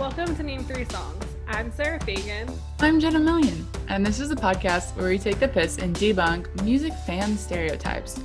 Welcome to Name 3 Songs. I'm Sarah Fagan. I'm Jenna Million, and this is a podcast where we take the piss and debunk music fan stereotypes.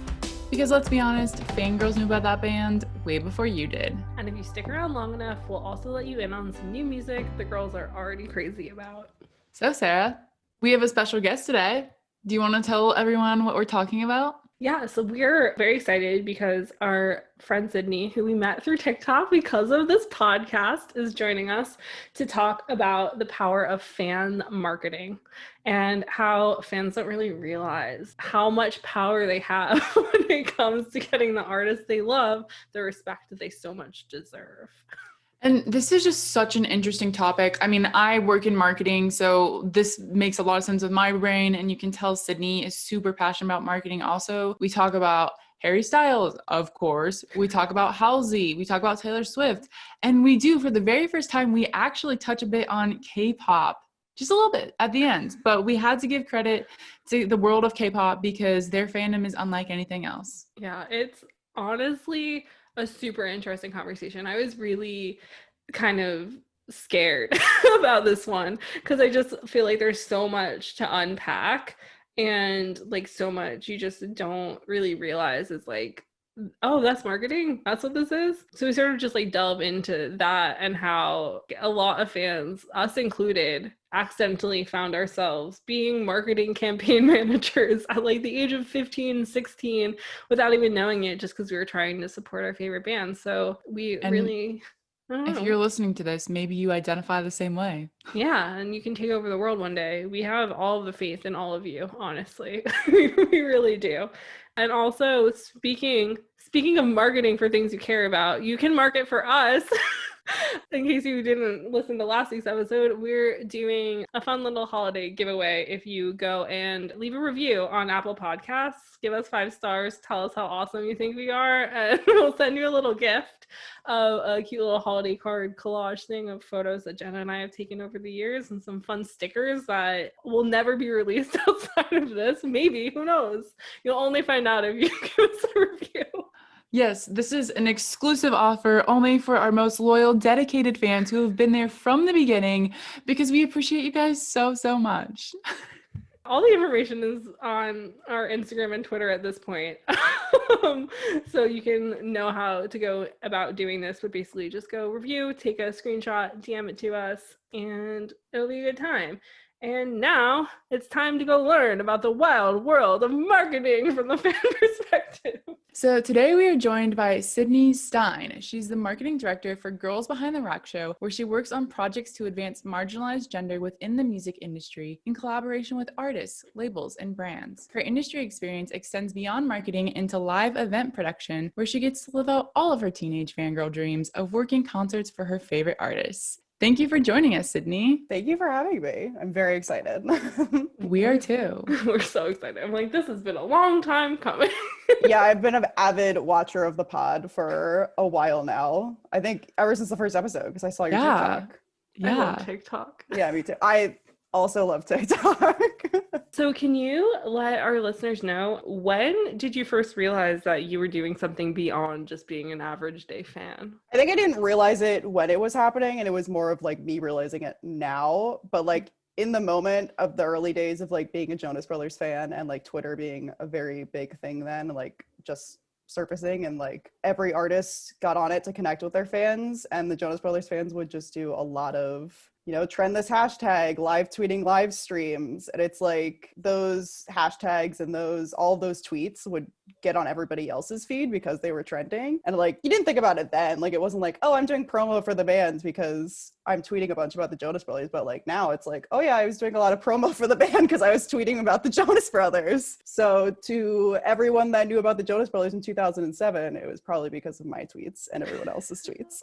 Because let's be honest, Fangirls knew about that band way before you did. And if you stick around long enough, we'll also let you in on some new music the girls are already crazy about. So Sarah, we have a special guest today. Do you want to tell everyone what we're talking about? Yeah, so we're very excited because our friend Sydney, who we met through TikTok because of this podcast, is joining us to talk about the power of fan marketing and how fans don't really realize how much power they have when it comes to getting the artists they love the respect that they so much deserve. And this is just such an interesting topic. I mean, I work in marketing, so this makes a lot of sense with my brain. And you can tell Sydney is super passionate about marketing also. We talk about Harry Styles, of course. We talk about Halsey. We talk about Taylor Swift. And we do, for the very first time, we actually touch a bit on K-pop. Just a little bit at the end. But we had to give credit to the world of K-pop because their fandom is unlike anything else. Yeah, it's honestly a super interesting conversation. I was really kind of scared about this one because I just feel like there's so much to unpack and like so much you just don't really realize is like, oh, that's marketing. That's what this is. So we sort of just like delve into that and how a lot of fans, us included, accidentally found ourselves being marketing campaign managers at like the age of 15, 16 without even knowing it, just because we were trying to support our favorite band. So if you're listening to this, maybe you identify the same way. Yeah, and you can take over the world one day. We have all of the faith in all of you, honestly. We really do. And also, speaking of marketing for things you care about, you can market for us. In case you didn't listen to last week's episode, we're doing a fun little holiday giveaway. If you go and leave a review on Apple Podcasts, give us 5 stars, tell us how awesome you think we are, and we'll send you a little gift of a cute little holiday card collage thing of photos that Jenna and I have taken over the years and some fun stickers that will never be released outside of this. Maybe, who knows? You'll only find out if you give us a review. Yes, this is an exclusive offer only for our most loyal, dedicated fans who have been there from the beginning because we appreciate you guys so, so much. All the information is on our Instagram and Twitter at this point. So you can know how to go about doing this, but basically just go review, take a screenshot, DM it to us, and it'll be a good time. And now it's time to go learn about the wild world of marketing from the fan perspective. So today we are joined by Sydney Stein. She's the marketing director for Girls Behind the Rock Show, where she works on projects to advance marginalized gender within the music industry in collaboration with artists, labels, and brands. Her industry experience extends beyond marketing into live event production, where she gets to live out all of her teenage fangirl dreams of working concerts for her favorite artists. Thank you for joining us, Sydney. Thank you for having me. I'm very excited. We are too. We're so excited. I'm like, this has been a long time coming. Yeah, I've been an avid watcher of the pod for a while now. I think ever since the first episode, because I saw your TikTok. I love TikTok. Yeah, me too. I also love TikTok. So can you let our listeners know, when did you first realize that you were doing something beyond just being an average day fan? I think I didn't realize it when it was happening, and it was more of like me realizing it now. But like in the moment of the early days of like being a Jonas Brothers fan and like Twitter being a very big thing then, like just surfacing, and like every artist got on it to connect with their fans, and the Jonas Brothers fans would just do a lot of, you know, trend this hashtag, live tweeting live streams. And it's like those hashtags and all those tweets would get on everybody else's feed because they were trending. And like, you didn't think about it then. Like, it wasn't like, oh, I'm doing promo for the band because I'm tweeting a bunch about the Jonas Brothers. But like now it's like, oh yeah, I was doing a lot of promo for the band because I was tweeting about the Jonas Brothers. So to everyone that knew about the Jonas Brothers in 2007, it was probably because of my tweets and everyone else's tweets.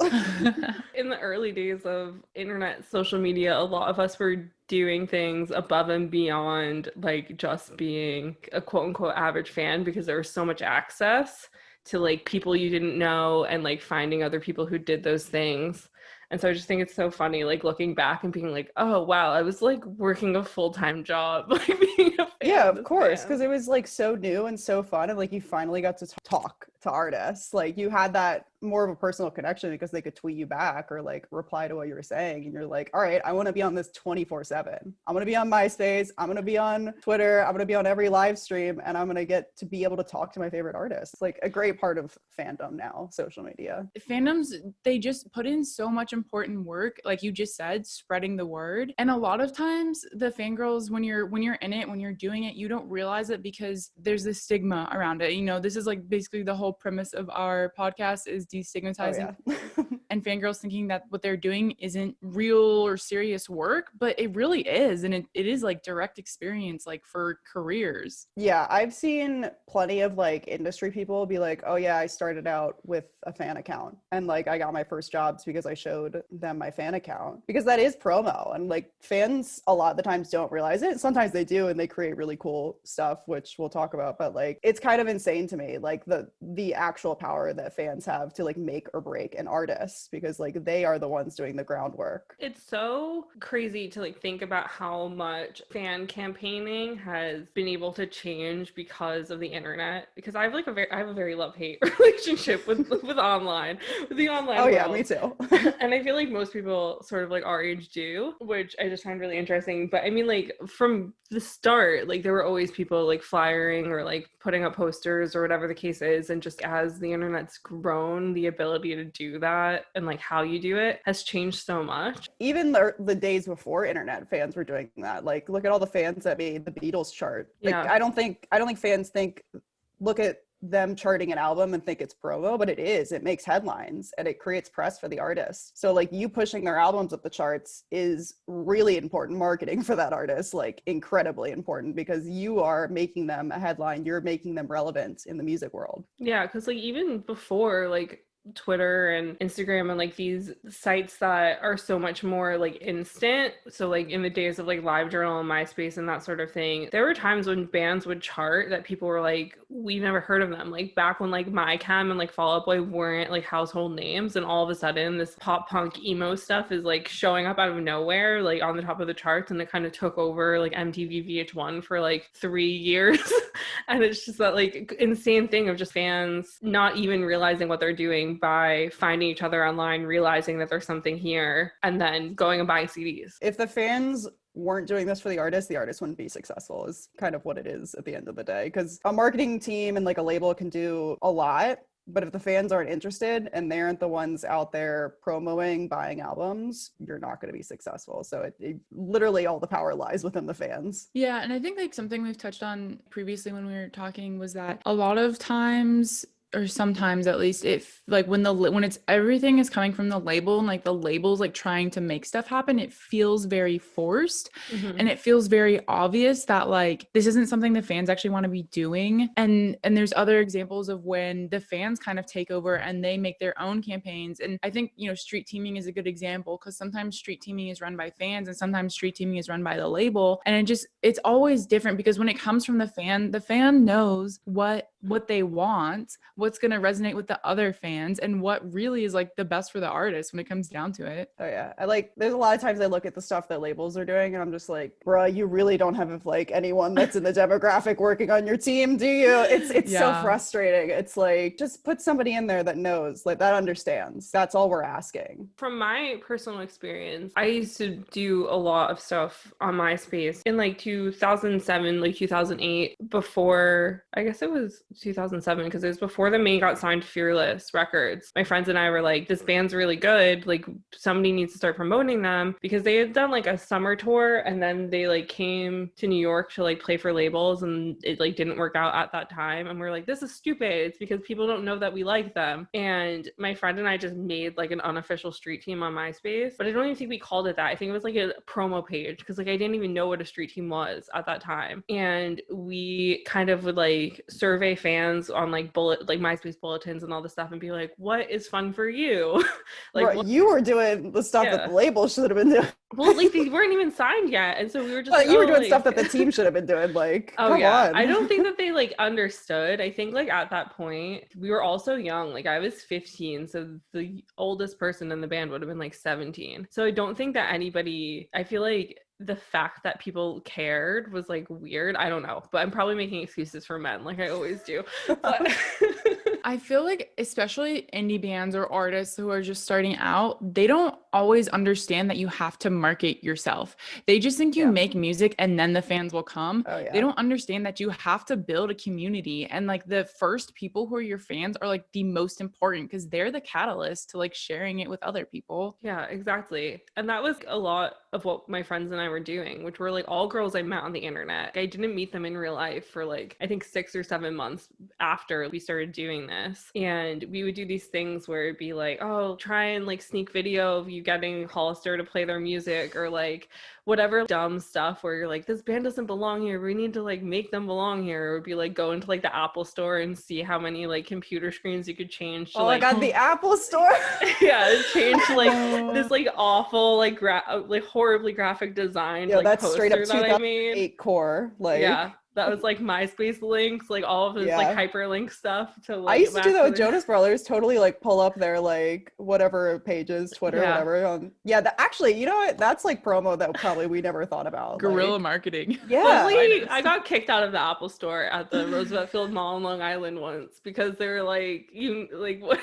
In the early days of internet social media, a lot of us were doing things above and beyond like just being a quote unquote average fan, because there was so much access to like people you didn't know and like finding other people who did those things. And so I just think it's so funny, like looking back and being like, oh, wow, I was like working a full-time job, like being a fan. Yeah, of course, because it was like so new and so fun, and like you finally got to talk to artists. Like you had that more of a personal connection because they could tweet you back or like reply to what you were saying, and you're like, all right, I want to be on this 24/7. I'm going to be on MySpace, I'm going to be on Twitter, I'm going to be on every live stream, and I'm going to get to be able to talk to my favorite artists. Like a great part of fandom now, social media. Fandoms, they just put in so much important work, like you just said, spreading the word. And a lot of times the fangirls, when you're in it, when you're doing it, you don't realize it because there's this stigma around it. You know, this is like basically the whole premise of our podcast is destigmatizing and fangirls thinking that what they're doing isn't real or serious work, but it really is. And it is like direct experience, like for careers. Yeah, I've seen plenty of like industry people be like, oh yeah, I started out with a fan account and like I got my first jobs because I showed them my fan account, because that is promo, and like fans a lot of the times don't realize it. Sometimes they do and they create really cool stuff, which we'll talk about, but like it's kind of insane to me, like the actual power that fans have to like make or break an artist, because like they are the ones doing the groundwork. It's so crazy to like think about how much fan campaigning has been able to change because of the internet, because I have a very love-hate relationship with the online Oh world. Yeah, me too. And I feel like most people sort of like our age do, which I just find really interesting. But I mean, like from the start, like there were always people like flyering or like putting up posters or whatever the case is, and just as the internet's grown, the ability to do that and like how you do it has changed so much. Even the days before internet, fans were doing that. Like look at all the fans that made the Beatles chart. Like Yeah. I don't think fans look at them charting an album and think it's promo, but it makes headlines and it creates press for the artist. So like you pushing their albums up the charts is really important marketing for that artist, like incredibly important, because you are making them a headline, you're making them relevant in the music world. Yeah, because like even before like Twitter and Instagram and like these sites that are so much more like instant, so like in the days of like LiveJournal and MySpace and that sort of thing, there were times when bands would chart that people were like, we've never heard of them, like back when like MyChem and like Fall Out Boy weren't like household names, and all of a sudden this pop punk emo stuff is like showing up out of nowhere like on the top of the charts, and it kind of took over like MTV VH1 for like 3 years. And it's just that like insane thing of just fans not even realizing what they're doing by finding each other online, realizing that there's something here, and then going and buying CDs. If the fans weren't doing this for the artist wouldn't be successful, is kind of what it is at the end of the day. Because a marketing team and like a label can do a lot, but if the fans aren't interested and they aren't the ones out there promoting, buying albums, you're not going to be successful. So it literally all the power lies within the fans. Yeah, and I think like something we've touched on previously when we were talking was that a lot of times, or sometimes at least, if like when it's everything is coming from the label and like the label's like trying to make stuff happen, it feels very forced. And it feels very obvious that like this isn't something the fans actually want to be doing. And there's other examples of when the fans kind of take over and they make their own campaigns. And I think, you know, street teaming is a good example, because sometimes street teaming is run by fans and sometimes street teaming is run by the label, and it's always different, because when it comes from the fan knows what they want, what's going to resonate with the other fans, and what really is like the best for the artist when it comes down to it. Oh yeah, there's a lot of times I look at the stuff that labels are doing and I'm just like, bruh, you really don't have like anyone that's in the demographic working on your team, do you? It's so frustrating. It's like, just put somebody in there that knows, like that understands. That's all we're asking. From my personal experience, I used to do a lot of stuff on MySpace in like 2007, like 2008, before, I guess it was 2007, because it was before the May got signed to Fearless Records. My friends and I were like, this band's really good, like somebody needs to start promoting them, because they had done like a summer tour and then they like came to New York to like play for labels, and it like didn't work out at that time, and we're like, this is stupid, it's because people don't know that we like them. And my friend and I just made like an unofficial street team on MySpace, but I don't even think we called it that. I think it was like a promo page, because like I didn't even know what a street team was at that time. And we kind of would like survey fans on like MySpace bulletins and all this stuff and be like, what is fun for you? Like, right, you were doing the stuff that the label should have been doing. Well, like they weren't even signed yet, and so we were just like, you were doing like... stuff that the team should have been doing. Like, oh come yeah, on. I don't think that they like understood. I think like at that point we were all so young. Like I was 15, so the oldest person in the band would have been like 17. So I don't think that anybody. I feel like the fact that people cared was like weird. I don't know, but I'm probably making excuses for men, like I always do. But I feel like especially indie bands or artists who are just starting out, they don't always understand that you have to market yourself. They just think you Yeah. make music and then the fans will come. Oh, yeah. They don't understand that you have to build a community, and like the first people who are your fans are like the most important because they're the catalyst to like sharing it with other people. Yeah, exactly. And that was a lot of what my friends and I were doing, which were like all girls I met on the internet. I didn't meet them in real life for like, I think 6 or 7 months after we started doing this. And we would do these things where it'd be like, oh, try and like sneak video of you getting Hollister to play their music, or like whatever dumb stuff where you're like, this band doesn't belong here. We need to like make them belong here. Or it would be like go into like the Apple store and see how many like computer screens you could change to Oh, like I got the Apple store. yeah, change to like this like awful like like horribly graphic design Yeah, like that's poster straight up that I made. 2008 core. Like, Yeah, that was like MySpace links, like all of this like Yeah. hyperlink stuff to I like used to do back that with the- Jonas Brothers. Totally like pull up their like whatever pages, Twitter, Yeah. whatever. Yeah, actually, you know what? That's like promo that probably we never thought about. Guerrilla Like, marketing. yeah. Literally, I got kicked out of the Apple store at the Roosevelt Field Mall in Long Island once because they were like, you like what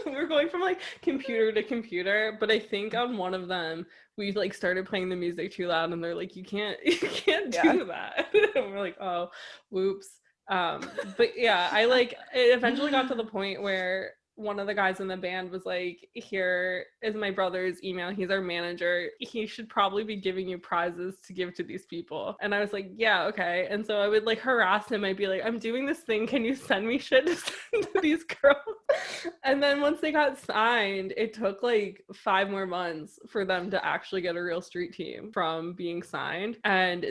we're going from like computer to computer, but I think on one of them we like started playing the music too loud and they're like, you can't Yeah. do that. And we're like, oh, whoops. But yeah, I like it eventually got to the point where one of the guys in the band was like, here is my brother's email. He's our manager. He should probably be giving you prizes to give to these people. And I was like, yeah, okay. And so I would like harass him. I'd be like, I'm doing this thing. Can you send me shit to send to these girls? And then once they got signed, it took like 5 more months for them to actually get a real street team from being signed. And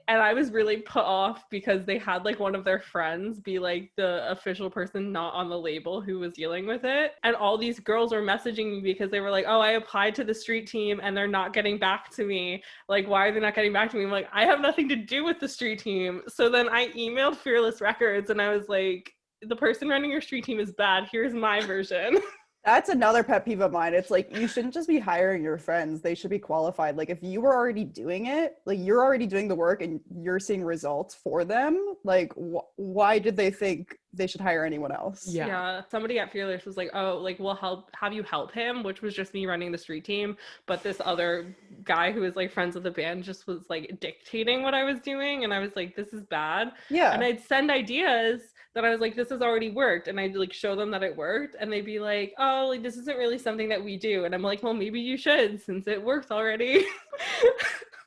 I was really put off because they had like one of their friends be like the official person not on the label who was dealing with it. And all these girls were messaging me because they were like, oh, I applied to the street team and they're not getting back to me. Like, why are they not getting back to me? I'm like, I have nothing to do with the street team. So then I emailed Fearless Records and I was like, the person running your street team is bad. Here's my version. That's another pet peeve of mine. It's like, you shouldn't just be hiring your friends. They should be qualified. Like, if you were already doing it, like you're already doing the work and you're seeing results for them, like why did they think they should hire anyone else? Yeah. Somebody at Fearless was like, oh, like we'll have you help him, which was just me running the street team. But this other guy who was like friends with the band just was like dictating what I was doing. And I was like, this is bad. Yeah. And I'd send ideas that I was like, this has already worked. And I'd like show them that it worked. And they'd be like, oh, like this isn't really something that we do. And I'm like, well, maybe you should since it works already.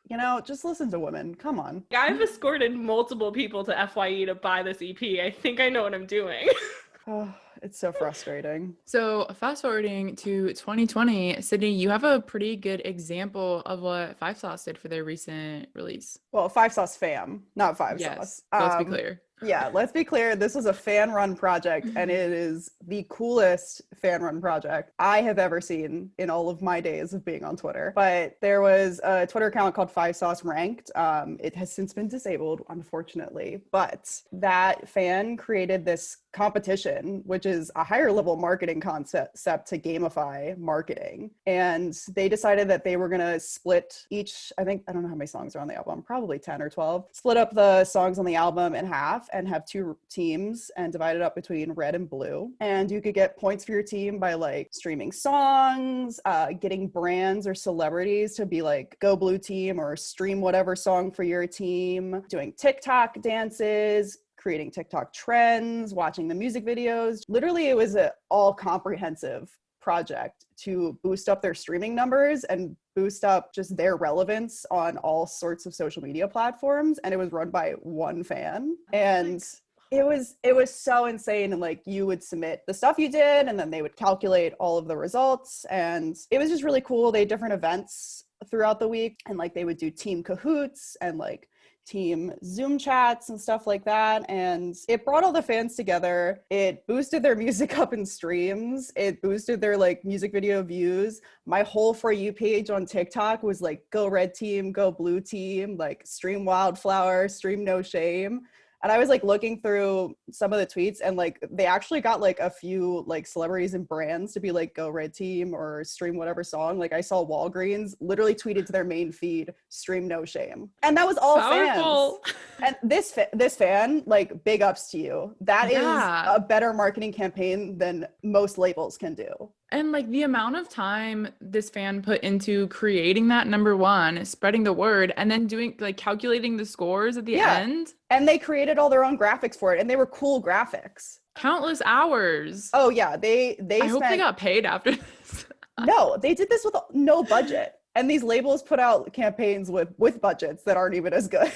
You know, just listen to women. Come on. I've escorted multiple people to FYE to buy this EP. I think I know what I'm doing. Oh, it's so frustrating. So fast forwarding to 2020, Sydney, you have a pretty good example of what Five Sauce did for their recent release. Well, Five Sauce fam, not Five Sauce. Let's be clear. Yeah, let's be clear. This was a fan-run project, and it is the coolest fan-run project I have ever seen in all of my days of being on Twitter. But there was a Twitter account called Five Sauce Ranked. It has since been disabled, unfortunately. But that fan created this competition, which is a higher level marketing concept to gamify marketing. And they decided that they were going to split each, I don't know how many songs are on the album, probably 10 or 12, split up the songs on the album in half and have 2 teams and divide it up between red and blue. And you could get points for your team by like streaming songs, getting brands or celebrities to be like, go blue team, or stream whatever song for your team, doing TikTok dances, creating TikTok trends, watching the music videos. Literally, it was an all comprehensive project to boost up their streaming numbers and boost up just their relevance on all sorts of social media platforms. And it was run by one fan. And it was so insane. And like, you would submit the stuff you did and then they would calculate all of the results. And it was just really cool. They had different events throughout the week, and like they would do team cahoots and like team Zoom chats and stuff like that. And it brought all the fans together. It boosted their music up in streams. It boosted their like music video views. My whole For You page on TikTok was like, go red team, go blue team, like stream Wildflower, stream No Shame. And I was like looking through some of the tweets, and like they actually got like a few like celebrities and brands to be like, go Red Team or stream whatever song. Like I saw Walgreens literally tweeted to their main feed, stream No Shame. And that was all Powerful. fans. And this fan, like, big ups to you. That is Yeah. a better marketing campaign than most labels can do. And like the amount of time this fan put into creating that, number one, spreading the word, and then doing like calculating the scores at the end. And they created all their own graphics for it, and they were cool graphics. Countless hours. Oh yeah, they I hope they got paid after this. No, they did this with no budget. And these labels put out campaigns with budgets that aren't even as good.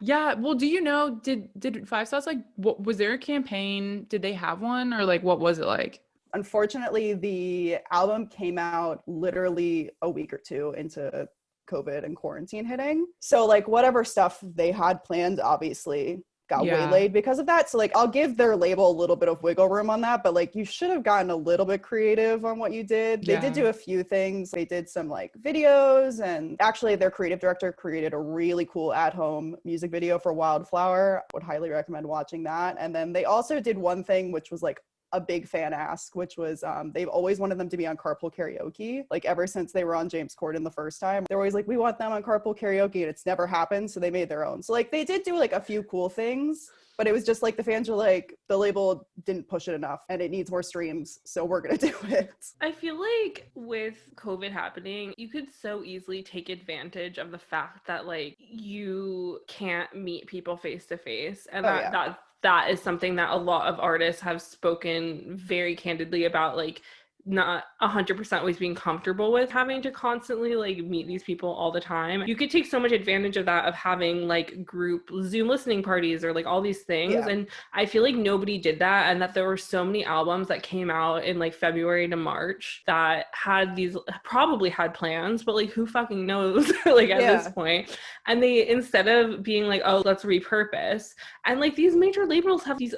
Yeah, well, do you know, did Five Sauce, like, what was there a campaign? Did they have one, or like what was it like? Unfortunately, the album came out literally a week or two into COVID and quarantine hitting. So like whatever stuff they had planned obviously got waylaid because of that. So like I'll give their label a little bit of wiggle room on that, but like you should have gotten a little bit creative on what you did. They did do a few things. They did some like videos, and actually their creative director created a really cool at-home music video for Wildflower. I would highly recommend watching that. And then they also did one thing which was like a big fan ask, which was they've always wanted them to be on Carpool Karaoke. Like ever since they were on James Corden the first time, they're always like, we want them on Carpool Karaoke, and it's never happened. So they made their own. So like they did do like a few cool things, but it was just like the fans were like, the label didn't push it enough and it needs more streams, so we're gonna do it. I feel like with COVID happening, you could so easily take advantage of the fact that like you can't meet people face to face, and that is something that a lot of artists have spoken very candidly about, like not 100% always being comfortable with having to constantly like meet these people all the time. You could take so much advantage of that, of having like group Zoom listening parties or like all these things. And I feel like nobody did that, and that there were so many albums that came out in like February to March that had these, probably had plans, but like who fucking knows like at this point. And they, instead of being like, oh, let's repurpose, and like these major labels have these,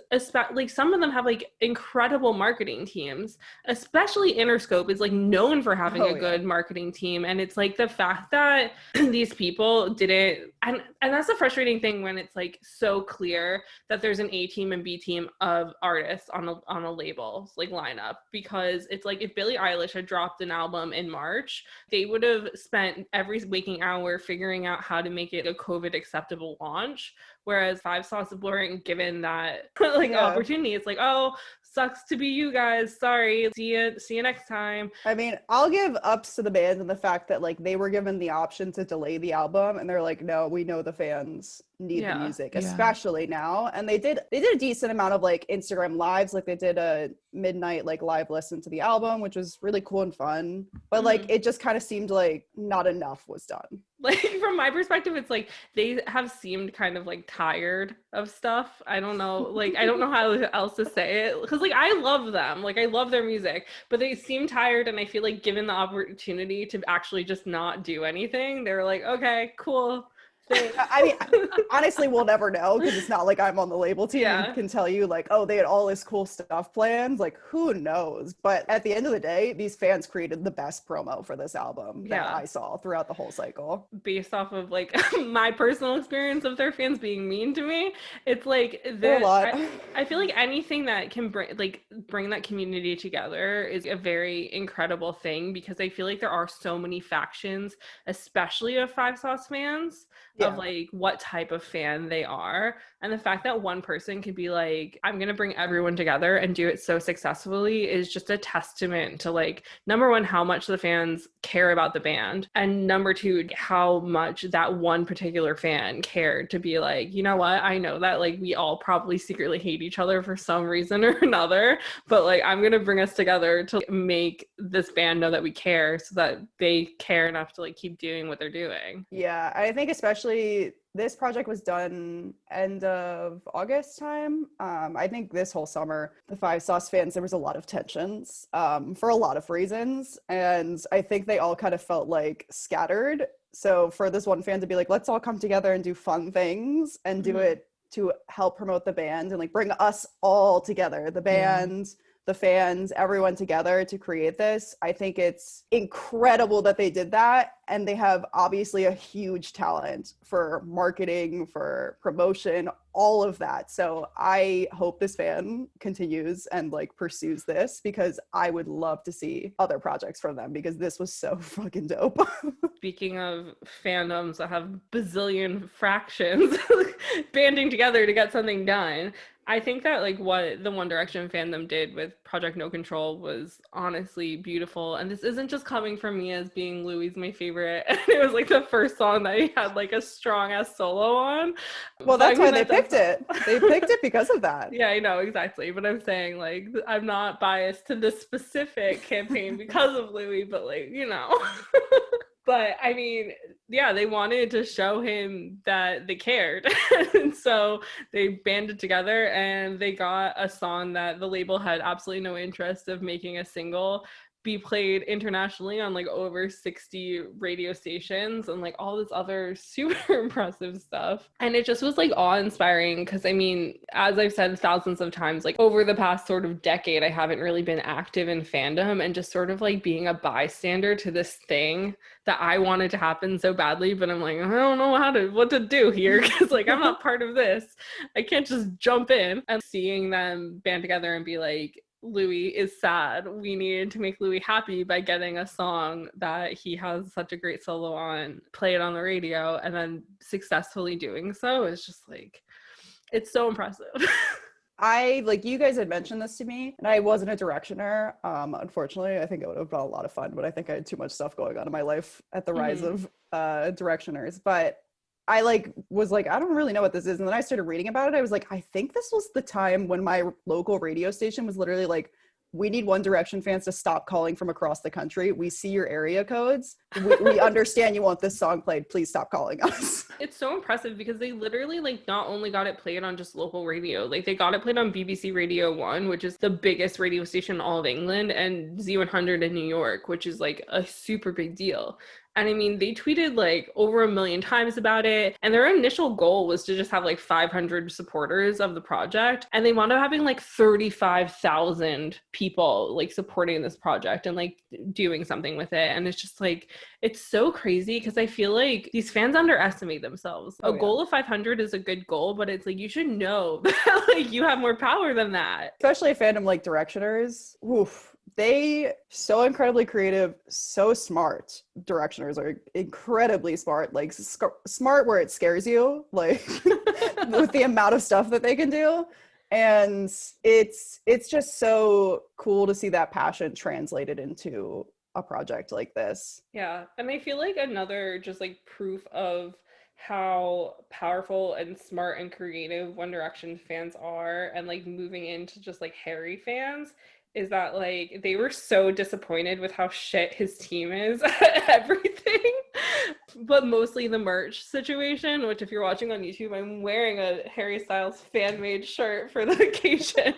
like some of them have like incredible marketing teams, especially Interscope is like known for having a good marketing team. And it's like the fact that these people didn't, and that's the frustrating thing when it's like so clear that there's an A team and B team of artists on a label like lineup, because it's like if Billie Eilish had dropped an album in March, they would have spent every waking hour figuring out how to make it a COVID acceptable launch. Whereas Five Sauce weren't given that like opportunity. It's like, oh, sucks to be you guys. Sorry. See you next time. I mean, I'll give ups to the band and the fact that like they were given the option to delay the album, and they're like, no, we know the fans need the music, especially now. And they did a decent amount of like Instagram lives. Like they did a midnight like live listen to the album, which was really cool and fun. But like it just kind of seemed like not enough was done. Like from my perspective, it's like they have seemed kind of like tired of stuff. I don't know, like I don't know how else to say it, because like I love them, like I love their music, but they seem tired. And I feel like given the opportunity to actually just not do anything, they're like, okay, cool. I mean, honestly, we'll never know, because it's not like I'm on the label team and can tell you like, oh, they had all this cool stuff planned. Like, who knows? But at the end of the day, these fans created the best promo for this album that I saw throughout the whole cycle. Based off of like my personal experience of their fans being mean to me, it's like I feel like anything that can bring that community together is a very incredible thing, because I feel like there are so many factions, especially of Five Sauce fans, of like what type of fan they are. And the fact that one person can be like, I'm gonna bring everyone together and do it so successfully is just a testament to like, number one, how much the fans care about the band, and number two, how much that one particular fan cared to be like, you know what, I know that like we all probably secretly hate each other for some reason or another, but like I'm gonna bring us together to make this band know that we care, so that they care enough to like keep doing what they're doing. Yeah, I think especially this project was done end of August time. I think this whole summer, the Five Sauce fans, there was a lot of tensions for a lot of reasons. And I think they all kind of felt like scattered. So for this one fan to be like, let's all come together and do fun things and do it to help promote the band and like bring us all together, the band, the fans, everyone together to create this. I think it's incredible that they did that. And they have obviously a huge talent for marketing, for promotion, all of that. So I hope this fan continues and like pursues this, because I would love to see other projects from them, because this was so fucking dope. Speaking of fandoms that have bazillion fractions banding together to get something done, I think that like what the One Direction fandom did with Project No Control was honestly beautiful. And this isn't just coming from me as being Louis' my favorite. And it was like the first song that he had like a strong ass solo on. Well, that's why they picked it. They picked it because of that. Yeah, I know, exactly. But I'm saying like I'm not biased to this specific campaign because of Louis, but like, you know. But I mean, yeah, they wanted to show him that they cared. And so they banded together and they got a song that the label had absolutely no interest of making a single be played internationally on like over 60 radio stations and like all this other super impressive stuff. And it just was like awe-inspiring, because I mean, as I've said thousands of times, like over the past sort of decade, I haven't really been active in fandom, and just sort of like being a bystander to this thing that I wanted to happen so badly, but I'm like, I don't know what to do here, because like I'm not part of this. I can't just jump in. And seeing them band together and be like, Louis is sad. We needed to make Louis happy by getting a song that he has such a great solo on, play it on the radio, and then successfully doing so is just like, it's so impressive. I like, you guys had mentioned this to me, and I wasn't a Directioner. Unfortunately, I think it would have been a lot of fun, but I think I had too much stuff going on in my life at the rise of Directioners. But I like was like, I don't really know what this is. And then I started reading about it. I was like, I think this was the time when my local radio station was literally like, we need One Direction fans to stop calling from across the country. We see your area codes. We understand you want this song played. Please stop calling us. It's so impressive because they literally like not only got it played on just local radio, like they got it played on BBC Radio 1, which is the biggest radio station in all of England, and Z100 in New York, which is like a super big deal. And I mean, they tweeted like over 1 million times about it. And their initial goal was to just have like 500 supporters of the project. And they wound up having like 35,000 people like supporting this project and like doing something with it. And it's just like, it's so crazy, because I feel like these fans underestimate themselves. A goal of 500 is a good goal, but it's like, you should know that like you have more power than that. Especially a fandom like Directioners. Oof. They so incredibly creative, so smart. Directioners are incredibly smart, like smart where it scares you, like with the amount of stuff that they can do. And it's just so cool to see that passion translated into a project like this. Yeah. And I feel like another just like proof of how powerful and smart and creative One Direction fans are, and like moving into just like Harry fans, is that like they were so disappointed with how shit his team is at everything, but mostly the merch situation, which if you're watching on YouTube, I'm wearing a Harry Styles fan-made shirt for the occasion.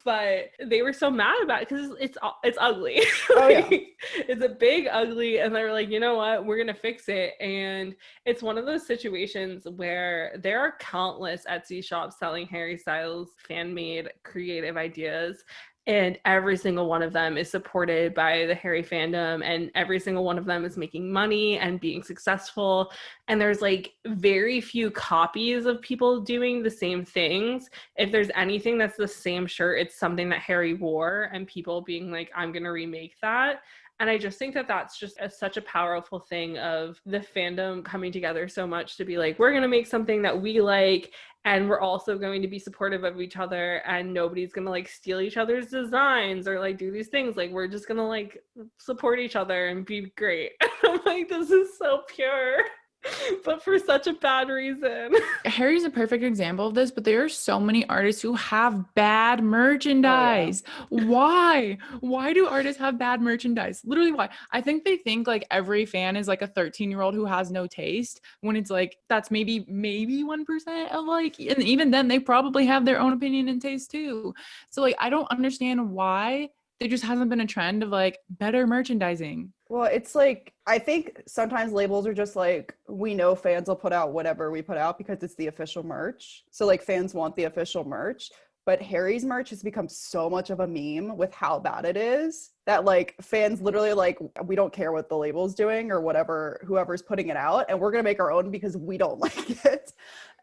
But they were so mad about it because it's ugly. Oh yeah. It's a big ugly, and they were like, you know what, we're gonna fix it. And it's one of those situations where there are countless Etsy shops selling Harry Styles fan-made creative ideas, and every single one of them is supported by the Harry fandom, and every single one of them is making money and being successful. And there's like very few copies of people doing the same things. If there's anything that's the same shirt, it's something that Harry wore, and people being like, I'm gonna remake that. And I just think that that's just such a powerful thing of the fandom coming together so much to be like, we're going to make something that we like, and we're also going to be supportive of each other, and nobody's going to like steal each other's designs or like do these things. Like, we're just going to like support each other and be great. I'm like, this is so pure. But for such a bad reason. Harry's a perfect example of this, but there are so many artists who have bad merchandise. Oh, yeah. Why do artists have bad merchandise? Literally, why? I think they think like every fan is like a 13-year-old who has no taste, when it's like that's maybe 1% of like, and even then they probably have their own opinion and taste too. So like, I don't understand why there just hasn't been a trend of like better merchandising. Well, it's like, I think sometimes labels are just like, we know fans will put out whatever we put out because it's the official merch. So like fans want the official merch. but Harry's merch has become so much of a meme with how bad it is that like fans literally like, we don't care what the label's doing or whatever, whoever's putting it out, and we're gonna make our own because we don't like it.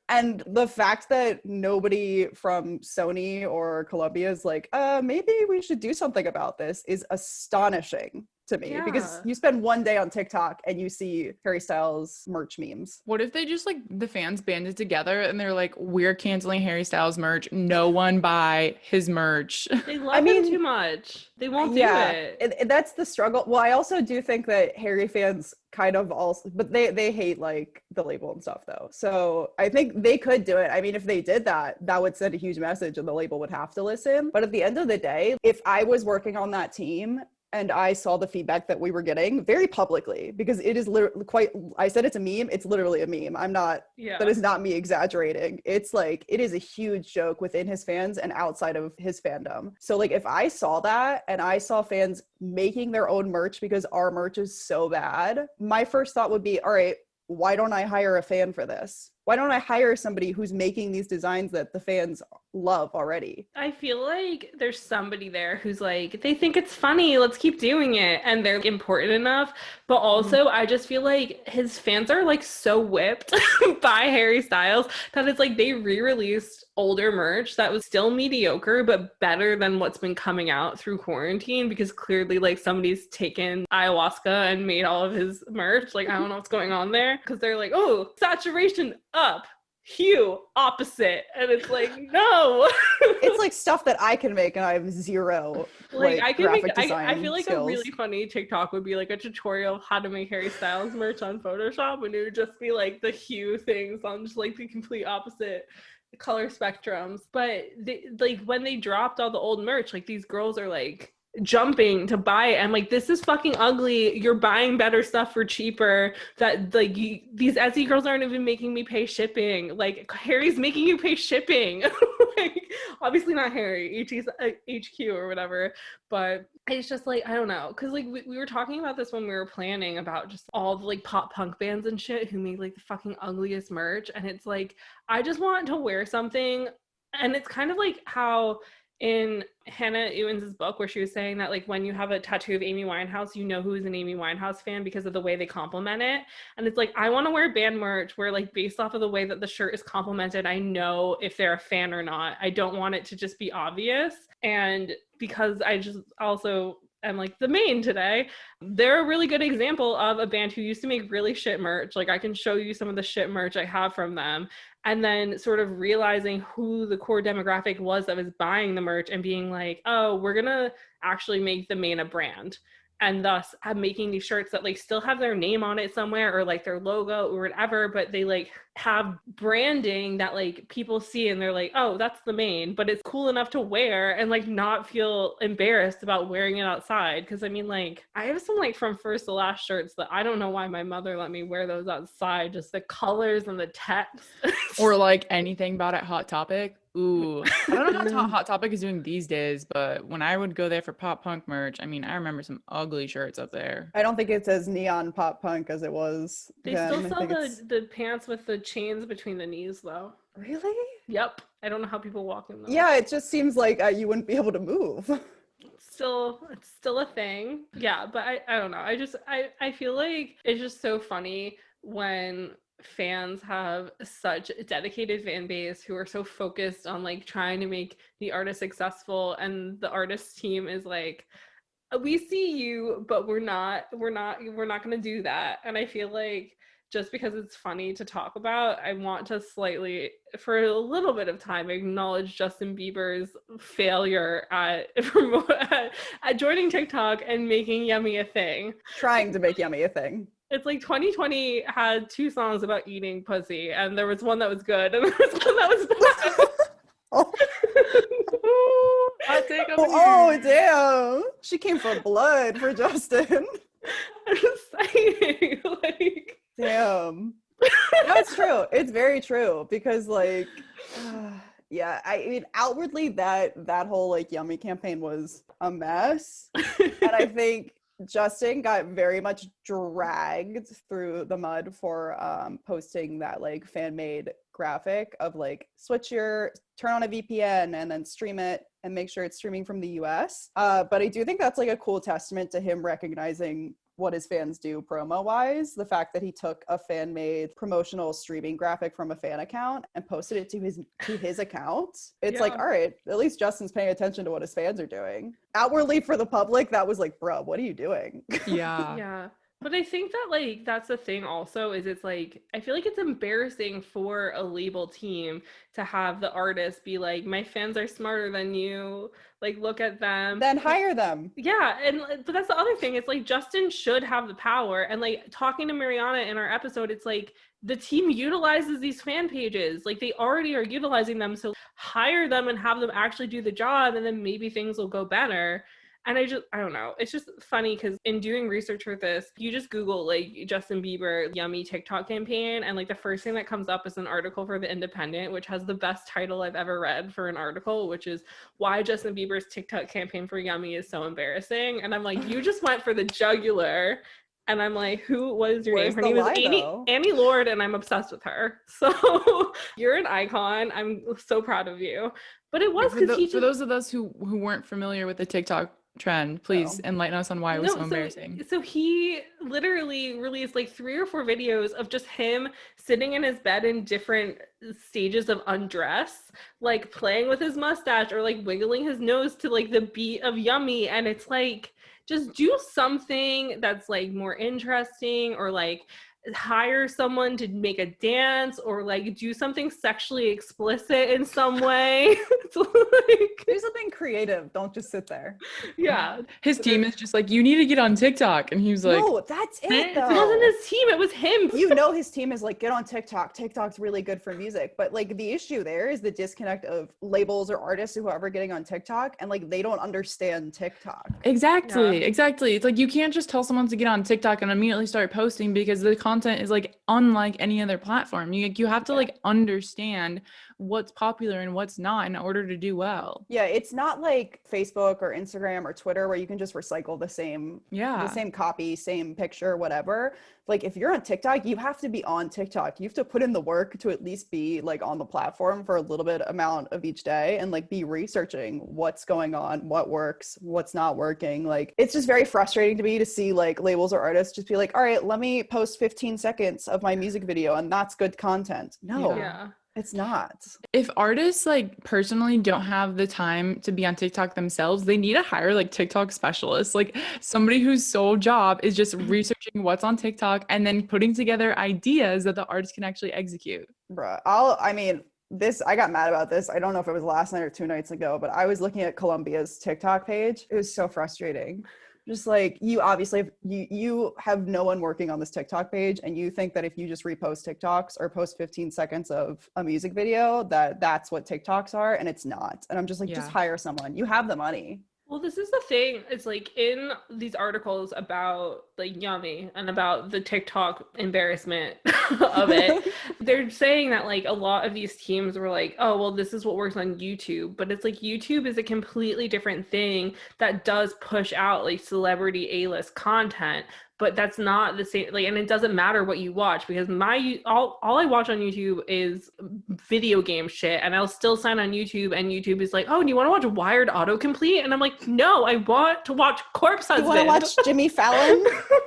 And the fact that nobody from Sony or Columbia is like, maybe we should do something about this is astonishing to me, because you spend one day on TikTok and you see Harry Styles merch memes. What if they just like the fans banded together and they're like, we're canceling Harry Styles merch. No one buy his merch. They love him too much. They won't do it. That's the struggle. Well, I also do think that Harry fans kind of also, but they hate like the label and stuff though. So I think they could do it. I mean, if they did that, that would send a huge message and the label would have to listen. But at the end of the day, if I was working on that team and I saw the feedback that we were getting very publicly, because it is literally quite, I said it's a meme, it's literally a meme. That is not me exaggerating. It's like, it is a huge joke within his fans and outside of his fandom. So like, if I saw that and I saw fans making their own merch because our merch is so bad, my first thought would be, all right, why don't I hire a fan for this? Why don't I hire somebody who's making these designs that the fans love already? I feel like there's somebody there who's like, they think it's funny, let's keep doing it, and they're important enough. But also, I just feel like his fans are like so whipped by Harry Styles that it's like they re-released older merch that was still mediocre but better than what's been coming out through quarantine, because clearly like somebody's taken ayahuasca and made all of his merch. Like, I don't know what's going on there, because they're like, oh, saturation up, hue opposite, and it's like, no. It's like stuff that I can make and I have zero like I can make design I feel like skills. a really funny TikTok would be like a tutorial of how to make Harry Styles merch on Photoshop, and it would just be like the hue things on just like the complete opposite color spectrums. But they, like when they dropped all the old merch, like these girls are like jumping to buy it. I'm like, this is fucking ugly. You're buying better stuff for cheaper. That like these Etsy girls aren't even making me pay shipping. Like Harry's making you pay shipping. Like obviously not Harry, HQ or whatever, but it's just like, I don't know, because like we were talking about this when we were planning about just all the like pop punk bands and shit who make like the fucking ugliest merch, and it's like, I just want to wear something. And it's kind of like how in Hannah Ewens' book, where she was saying that like when you have a tattoo of Amy Winehouse, you know who's an Amy Winehouse fan because of the way they compliment it. And it's like, I want to wear band merch where like based off of the way that the shirt is complimented, I know if they're a fan or not. I don't want it to just be obvious. And because I just also am like the main today, they're a really good example of a band who used to make really shit merch. Like I can show you some of the shit merch I have from them, and then sort of realizing who the core demographic was that was buying the merch and being like, oh, we're gonna actually make the main a brand. And thus I'm making these shirts that like still have their name on it somewhere or like their logo or whatever, but they like have branding that like people see and they're like, oh, that's the main, but it's cool enough to wear and like not feel embarrassed about wearing it outside. Because I mean, like I have some like from first to last shirts that I don't know why my mother let me wear those outside, just the colors and the text. Or like anything about it Hot Topic. Ooh, I don't know how Hot Topic is doing these days, but when I would go there for pop punk merch, I mean, I remember some ugly shirts up there. I don't think it's as neon pop punk as it was They then. still sell the pants with the chains between the knees though. Really? Yep. I don't know how people walk in those. Yeah, it just seems like you wouldn't be able to move. It's still a thing. Yeah, but I don't know. I feel like it's just so funny when fans have such a dedicated fan base who are so focused on like trying to make the artist successful, and the artist team is like, we see you, but we're not going to do that. And I feel like just because it's funny to talk about, I want to slightly, for a little bit of time, acknowledge Justin Bieber's failure at joining TikTok and making Yummy a thing. Trying to make Yummy a thing. It's like 2020 had 2 songs about eating pussy, and there was one that was good, and there was one that was bad. Oh. Hot take over Oh, damn. She came for blood for Justin. I'm just saying, like, damn. No, it's true. It's very true, because like, yeah, I mean, outwardly that whole like Yummy campaign was a mess, and I think Justin got very much dragged through the mud for posting that like fan-made graphic of like turn on a VPN and then stream it and make sure it's streaming from the US. But I do think that's like a cool testament to him recognizing what his fans do promo wise. The fact that he took a fan made promotional streaming graphic from a fan account and posted it to his account. It's like, all right, at least Justin's paying attention to what his fans are doing. Outwardly for the public, that was like, bro, what are you doing? Yeah. But I think that like that's the thing also is it's like I feel like it's embarrassing for a label team to have the artist be like, my fans are smarter than you, like look at them. Then hire them. Yeah, but that's the other thing. It's like Justin should have the power. And like talking to Mariana in our episode, it's like the team utilizes these fan pages. Like they already are utilizing them. So hire them and have them actually do the job, and then maybe things will go better. And I don't know. It's just funny because in doing research for this, you just Google like Justin Bieber Yummy TikTok campaign. And like the first thing that comes up is an article for The Independent, which has the best title I've ever read for an article, which is why Justin Bieber's TikTok campaign for Yummy is so embarrassing. And I'm like, you just went for the jugular. And I'm like, what is your name? Her name is Annie Lord, and I'm obsessed with her. So you're an icon. I'm so proud of you. But it was because for those of us who weren't familiar with the TikTok trend, please enlighten us on why it was so embarrassing. So he literally released like 3 or 4 videos of just him sitting in his bed in different stages of undress, like playing with his mustache or like wiggling his nose to like the beat of Yummy. And it's like, just do something that's like more interesting, or like hire someone to make a dance, or like do something sexually explicit in some way. Like, do something creative. Don't just sit there. Yeah. His team is just like, you need to get on TikTok. And he was like, no, that's it though. It wasn't his team, it was him. You know, his team is like, get on TikTok. TikTok's really good for music. But like the issue there is the disconnect of labels or artists or whoever getting on TikTok, and like they don't understand TikTok. Exactly. It's like you can't just tell someone to get on TikTok and immediately start posting, because the content is like unlike any other platform. You have to like understand what's popular and what's not in order to do well. Yeah, it's not like Facebook or Instagram or Twitter where you can just recycle the same copy, same picture, whatever. Like if you're on TikTok, you have to be on TikTok. You have to put in the work to at least be like on the platform for a little bit amount of each day, and like be researching what's going on, what works, what's not working. Like it's just very frustrating to me to see like labels or artists just be like, all right, let me post 15 seconds of my music video and that's good content. No. Yeah. It's not. If artists like personally don't have the time to be on TikTok themselves, they need to hire like TikTok specialists, like somebody whose sole job is just researching what's on TikTok and then putting together ideas that the artist can actually execute. Bruh, I got mad about this. I don't know if it was last night or 2 nights ago, but I was looking at Colombia's TikTok page. It was so frustrating. Just like, you obviously you have no one working on this TikTok page, and you think that if you just repost TikToks or post 15 seconds of a music video, that's what TikToks are, and it's not. And I'm just like, just hire someone. You have the money. Well, this is the thing. It's like in these articles about like Yummy and about the TikTok embarrassment of it, they're saying that like a lot of these teams were like, oh, well, this is what works on YouTube. But it's like YouTube is a completely different thing that does push out like celebrity A-list content. But that's not the same, like, and it doesn't matter what you watch, because all I watch on YouTube is video game shit, and I'll still sign on YouTube, and YouTube is like, oh, do you want to watch Wired Autocomplete? And I'm like, no, I want to watch Corpse Husband. You want to watch Jimmy Fallon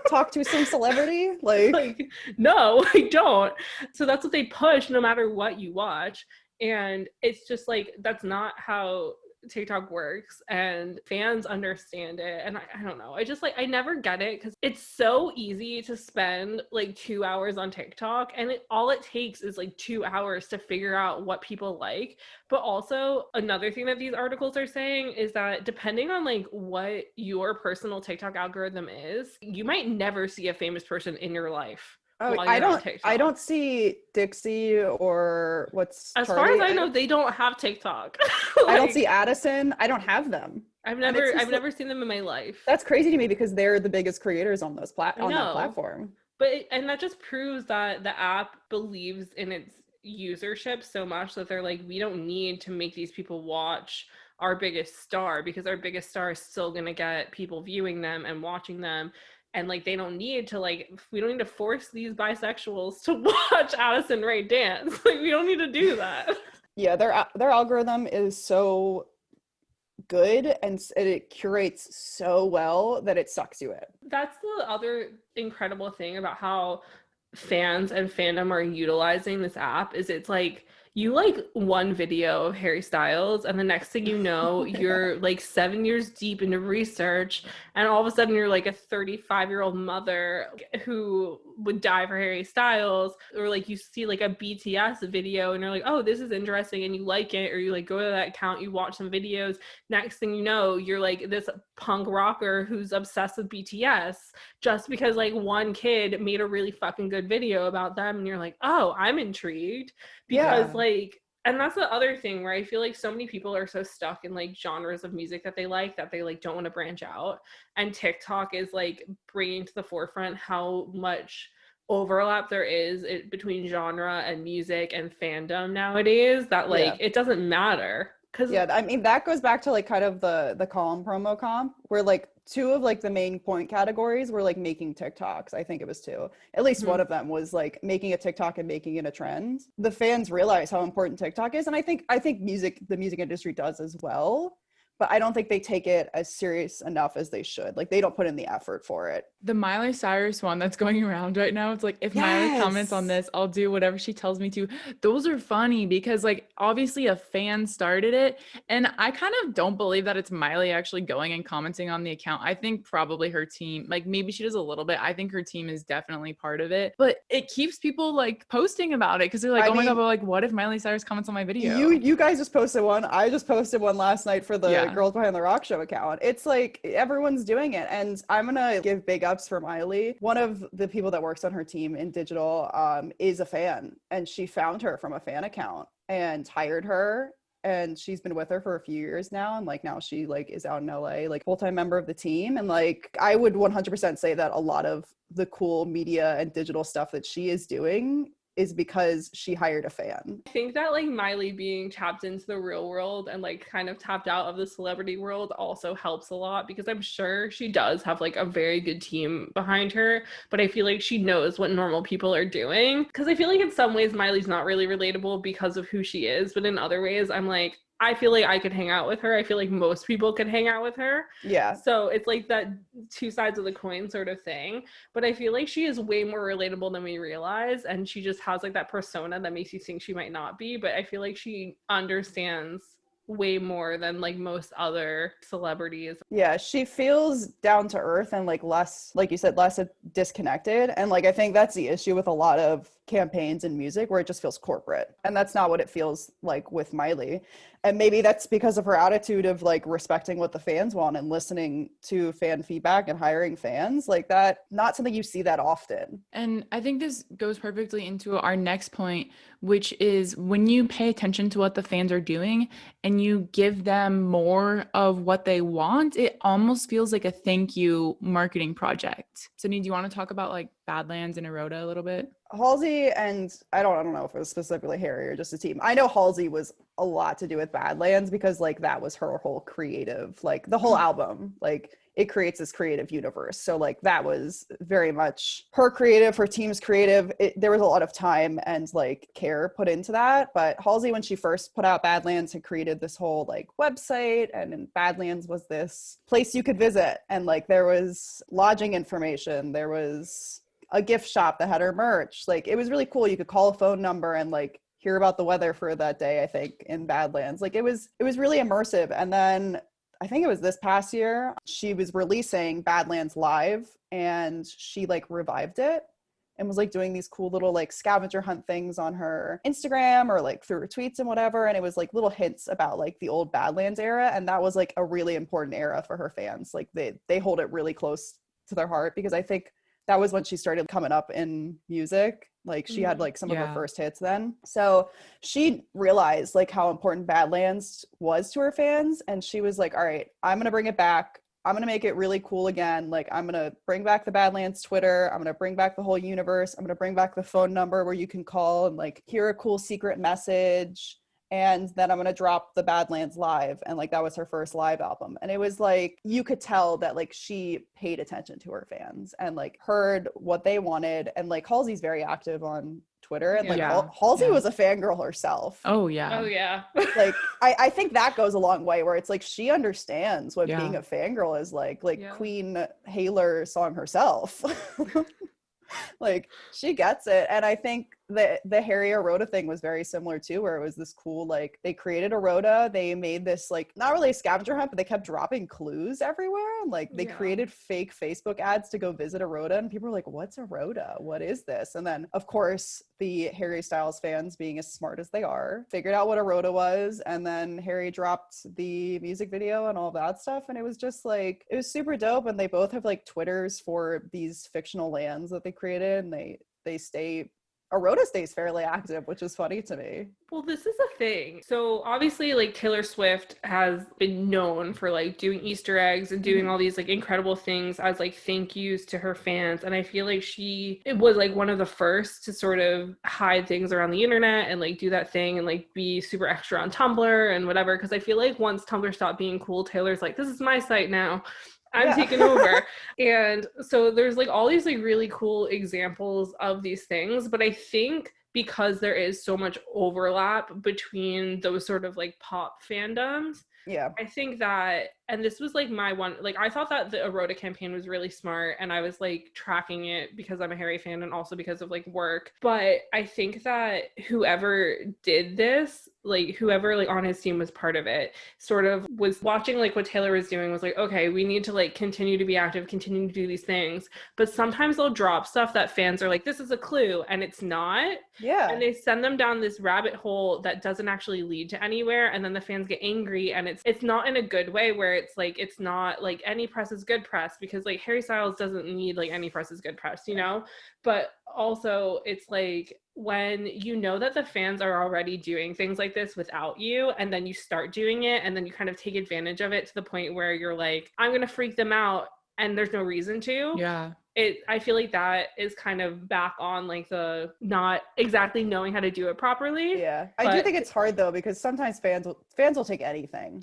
talk to some celebrity? Like, no, I don't. So that's what they push no matter what you watch. And it's just like, that's not how TikTok works, and fans understand it. And I don't know, I never get it, because it's so easy to spend like 2 hours on TikTok, and all it takes is like 2 hours to figure out what people like. But also another thing that these articles are saying is that depending on like what your personal TikTok algorithm is, you might never see a famous person in your life. Oh, I don't see Dixie or what's as Charlie. far as I know, they don't have TikTok. Like, I don't see Addison. I don't have them. I've never seen them in my life. That's crazy to me, because they're the biggest creators on that platform. But and that just proves that the app believes in its usership so much that they're like, we don't need to make these people watch our biggest star, because our biggest star is still going to get people viewing them and watching them and like they don't need to, like, we don't need to force these bisexuals to watch Addison Rae dance. Like, we don't need to do that. Yeah, their algorithm is so good and it curates so well that it sucks you in. That's the other incredible thing about how fans and fandom are utilizing this app, is it's like you like one video of Harry Styles and the next thing you know you're like 7 years deep into research, and all of a sudden you're like a 35-year-old mother who would die for Harry Styles, or like you see like a BTS video and you're like, oh, this is interesting, and you like it, or you like go to that account, you watch some videos, next thing you know you're like this punk rocker who's obsessed with BTS just because like one kid made a really fucking good video about them, and you're like, oh, I'm intrigued. Because like, and that's the other thing where I feel like so many people are so stuck in like genres of music that they like like don't want to branch out, and TikTok is like bringing to the forefront how much overlap there is between genre and music and fandom nowadays, that like it doesn't matter. Yeah, I mean, that goes back to like kind of the column promo comp, where like two of like the main point categories were like making TikToks. I think it was two. At least one of them was like making a TikTok and making it a trend. The fans realize how important TikTok is, and I think the music industry does as well. But I don't think they take it as serious enough as they should. Like, they don't put in the effort for it. The Miley Cyrus one that's going around right now, it's like, if Miley comments on this, I'll do whatever she tells me to. Those are funny because, like, obviously a fan started it. And I kind of don't believe that it's Miley actually going and commenting on the account. I think probably her team, like, maybe she does a little bit. I think her team is definitely part of it. But it keeps people, like, posting about it because they're like, my God, but, like, what if Miley Cyrus comments on my video? You guys just posted one. I just posted one last night for the Girls Behind the Rock Show account. It's like everyone's doing it, and I'm gonna give big ups for Miley. One of the people that works on her team in digital is a fan, and she found her from a fan account and hired her, and she's been with her for a few years now, and like now she like is out in LA, like full-time member of the team. And like I would 100% say that a lot of the cool media and digital stuff that she is doing is because she hired a fan. I think that like Miley being tapped into the real world and like kind of tapped out of the celebrity world also helps a lot, because I'm sure she does have like a very good team behind her, but I feel like she knows what normal people are doing. Because I feel like in some ways Miley's not really relatable because of who she is, but in other ways I'm like, I feel like I could hang out with her. I feel like most people could hang out with her. Yeah. So it's like that two sides of the coin sort of thing. But I feel like she is way more relatable than we realize. And she just has like that persona that makes you think she might not be. But I feel like she understands way more than like most other celebrities. Yeah, she feels down to earth and like less, like you said, less disconnected. And like I think that's the issue with a lot of campaigns in music, where it just feels corporate, and that's not what it feels like with Miley. And maybe that's because of her attitude of like respecting what the fans want and listening to fan feedback and hiring fans. Like that, not something you see that often. And I think this goes perfectly into our next point, which is when you pay attention to what the fans are doing and you give them more of what they want, it almost feels like a thank you marketing project. Sydney, do you want to talk about like Badlands and Eroda a little bit? Halsey, and I don't know if it was specifically Harry or just a team. I know Halsey was a lot to do with Badlands because like that was her whole creative, like the whole album, like it creates this creative universe. So like that was very much her creative, her team's creative. There was a lot of time and like care put into that. But Halsey, when she first put out Badlands, had created this whole like website, and in Badlands was this place you could visit, and like there was lodging information, there was a gift shop that had her merch. Like it was really cool. You could call a phone number and like hear about the weather for that day, I think, in Badlands. Like it was really immersive. And then I think it was this past year, she was releasing Badlands Live, and she like revived it and was like doing these cool little like scavenger hunt things on her Instagram or like through her tweets and whatever. And it was like little hints about like the old Badlands era. And that was like a really important era for her fans. Like they hold it really close to their heart, because I think that was when she started coming up in music. Like she had like some of her first hits then. So she realized like how important Badlands was to her fans. And she was like, all right, I'm going to bring it back. I'm going to make it really cool again. Like I'm going to bring back the Badlands Twitter. I'm going to bring back the whole universe. I'm going to bring back the phone number where you can call and like hear a cool secret message. and then I'm gonna drop the Badlands live. And like that was her first live album. And it was like you could tell that like she paid attention to her fans and like heard what they wanted. And like Halsey's very active on Twitter, and like Yeah. Halsey Yeah. was a fangirl herself. Oh yeah. Oh yeah. Like I think that goes a long way, where it's like she understands what Yeah. being a fangirl is like Yeah. Queen Haler song herself. Like she gets it. And I think the Harry Arota thing was very similar too, where it was this cool, like they created Arota, they made this like not really a scavenger hunt, but they kept dropping clues everywhere, and like they created fake Facebook ads to go visit Arota, and people were like, what's Arota, what is this? And then of course the Harry Styles fans, being as smart as they are, figured out what Arota was, and then Harry dropped the music video and all that stuff, and it was just like it was super dope. And they both have like Twitters for these fictional lands that they created, and they stay Arota stays fairly active, which is funny to me. Well, this is a thing. So obviously, like Taylor Swift has been known for like doing Easter eggs and doing all these like incredible things as like thank yous to her fans. And I feel like it was like one of the first to sort of hide things around the internet and like do that thing and like be super extra on Tumblr and whatever. Because I feel like once Tumblr stopped being cool, Taylor's like, this is my site now. I'm taking over. And so there's like all these like really cool examples of these things. But I think because there is so much overlap between those sort of like pop fandoms, I think that, and this was like my one, like I thought that the Arota campaign was really smart, and I was like tracking it because I'm a Harry fan and also because of like work. But I think that whoever did this, like whoever like on his team was part of it, sort of was watching like what Taylor was doing, was like, okay, we need to like continue to be active, continue to do these things. But sometimes they'll drop stuff that fans are like, this is a clue, and it's not. And they send them down this rabbit hole that doesn't actually lead to anywhere, and then the fans get angry, and it's not in a good way, where it's like, it's not like any press is good press, because like Harry Styles doesn't need like any press is good press, you know? But also it's like when you know that the fans are already doing things like this without you, and then you start doing it, and then you kind of take advantage of it to the point where you're like, I'm gonna freak them out, and there's no reason to. I feel like that is kind of back on like the not exactly knowing how to do it properly. I do think it's hard though, because sometimes fans will take anything.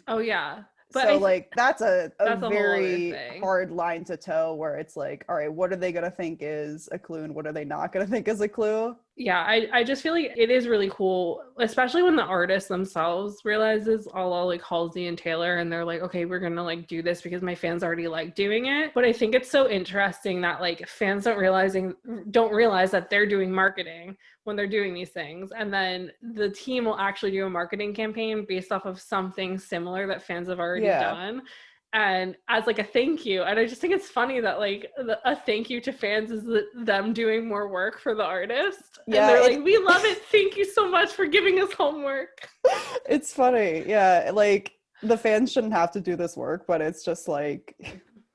But so like that's a very hard line to toe, where it's like, all right, what are they gonna think is a clue and what are they not gonna think is a clue? I just feel like it is really cool, especially when the artists themselves realizes all like Halsey and Taylor, and they're like, okay, we're gonna like do this because my fans already like doing it. But I think it's so interesting that like fans don't realize that they're doing marketing when they're doing these things, and then the team will actually do a marketing campaign based off of something similar that fans have already done, and as like a thank you. And I just think it's funny that like a thank you to fans is them doing more work for the artist. And they're like, we love it, thank you so much for giving us homework. It's funny. Like the fans shouldn't have to do this work, but it's just like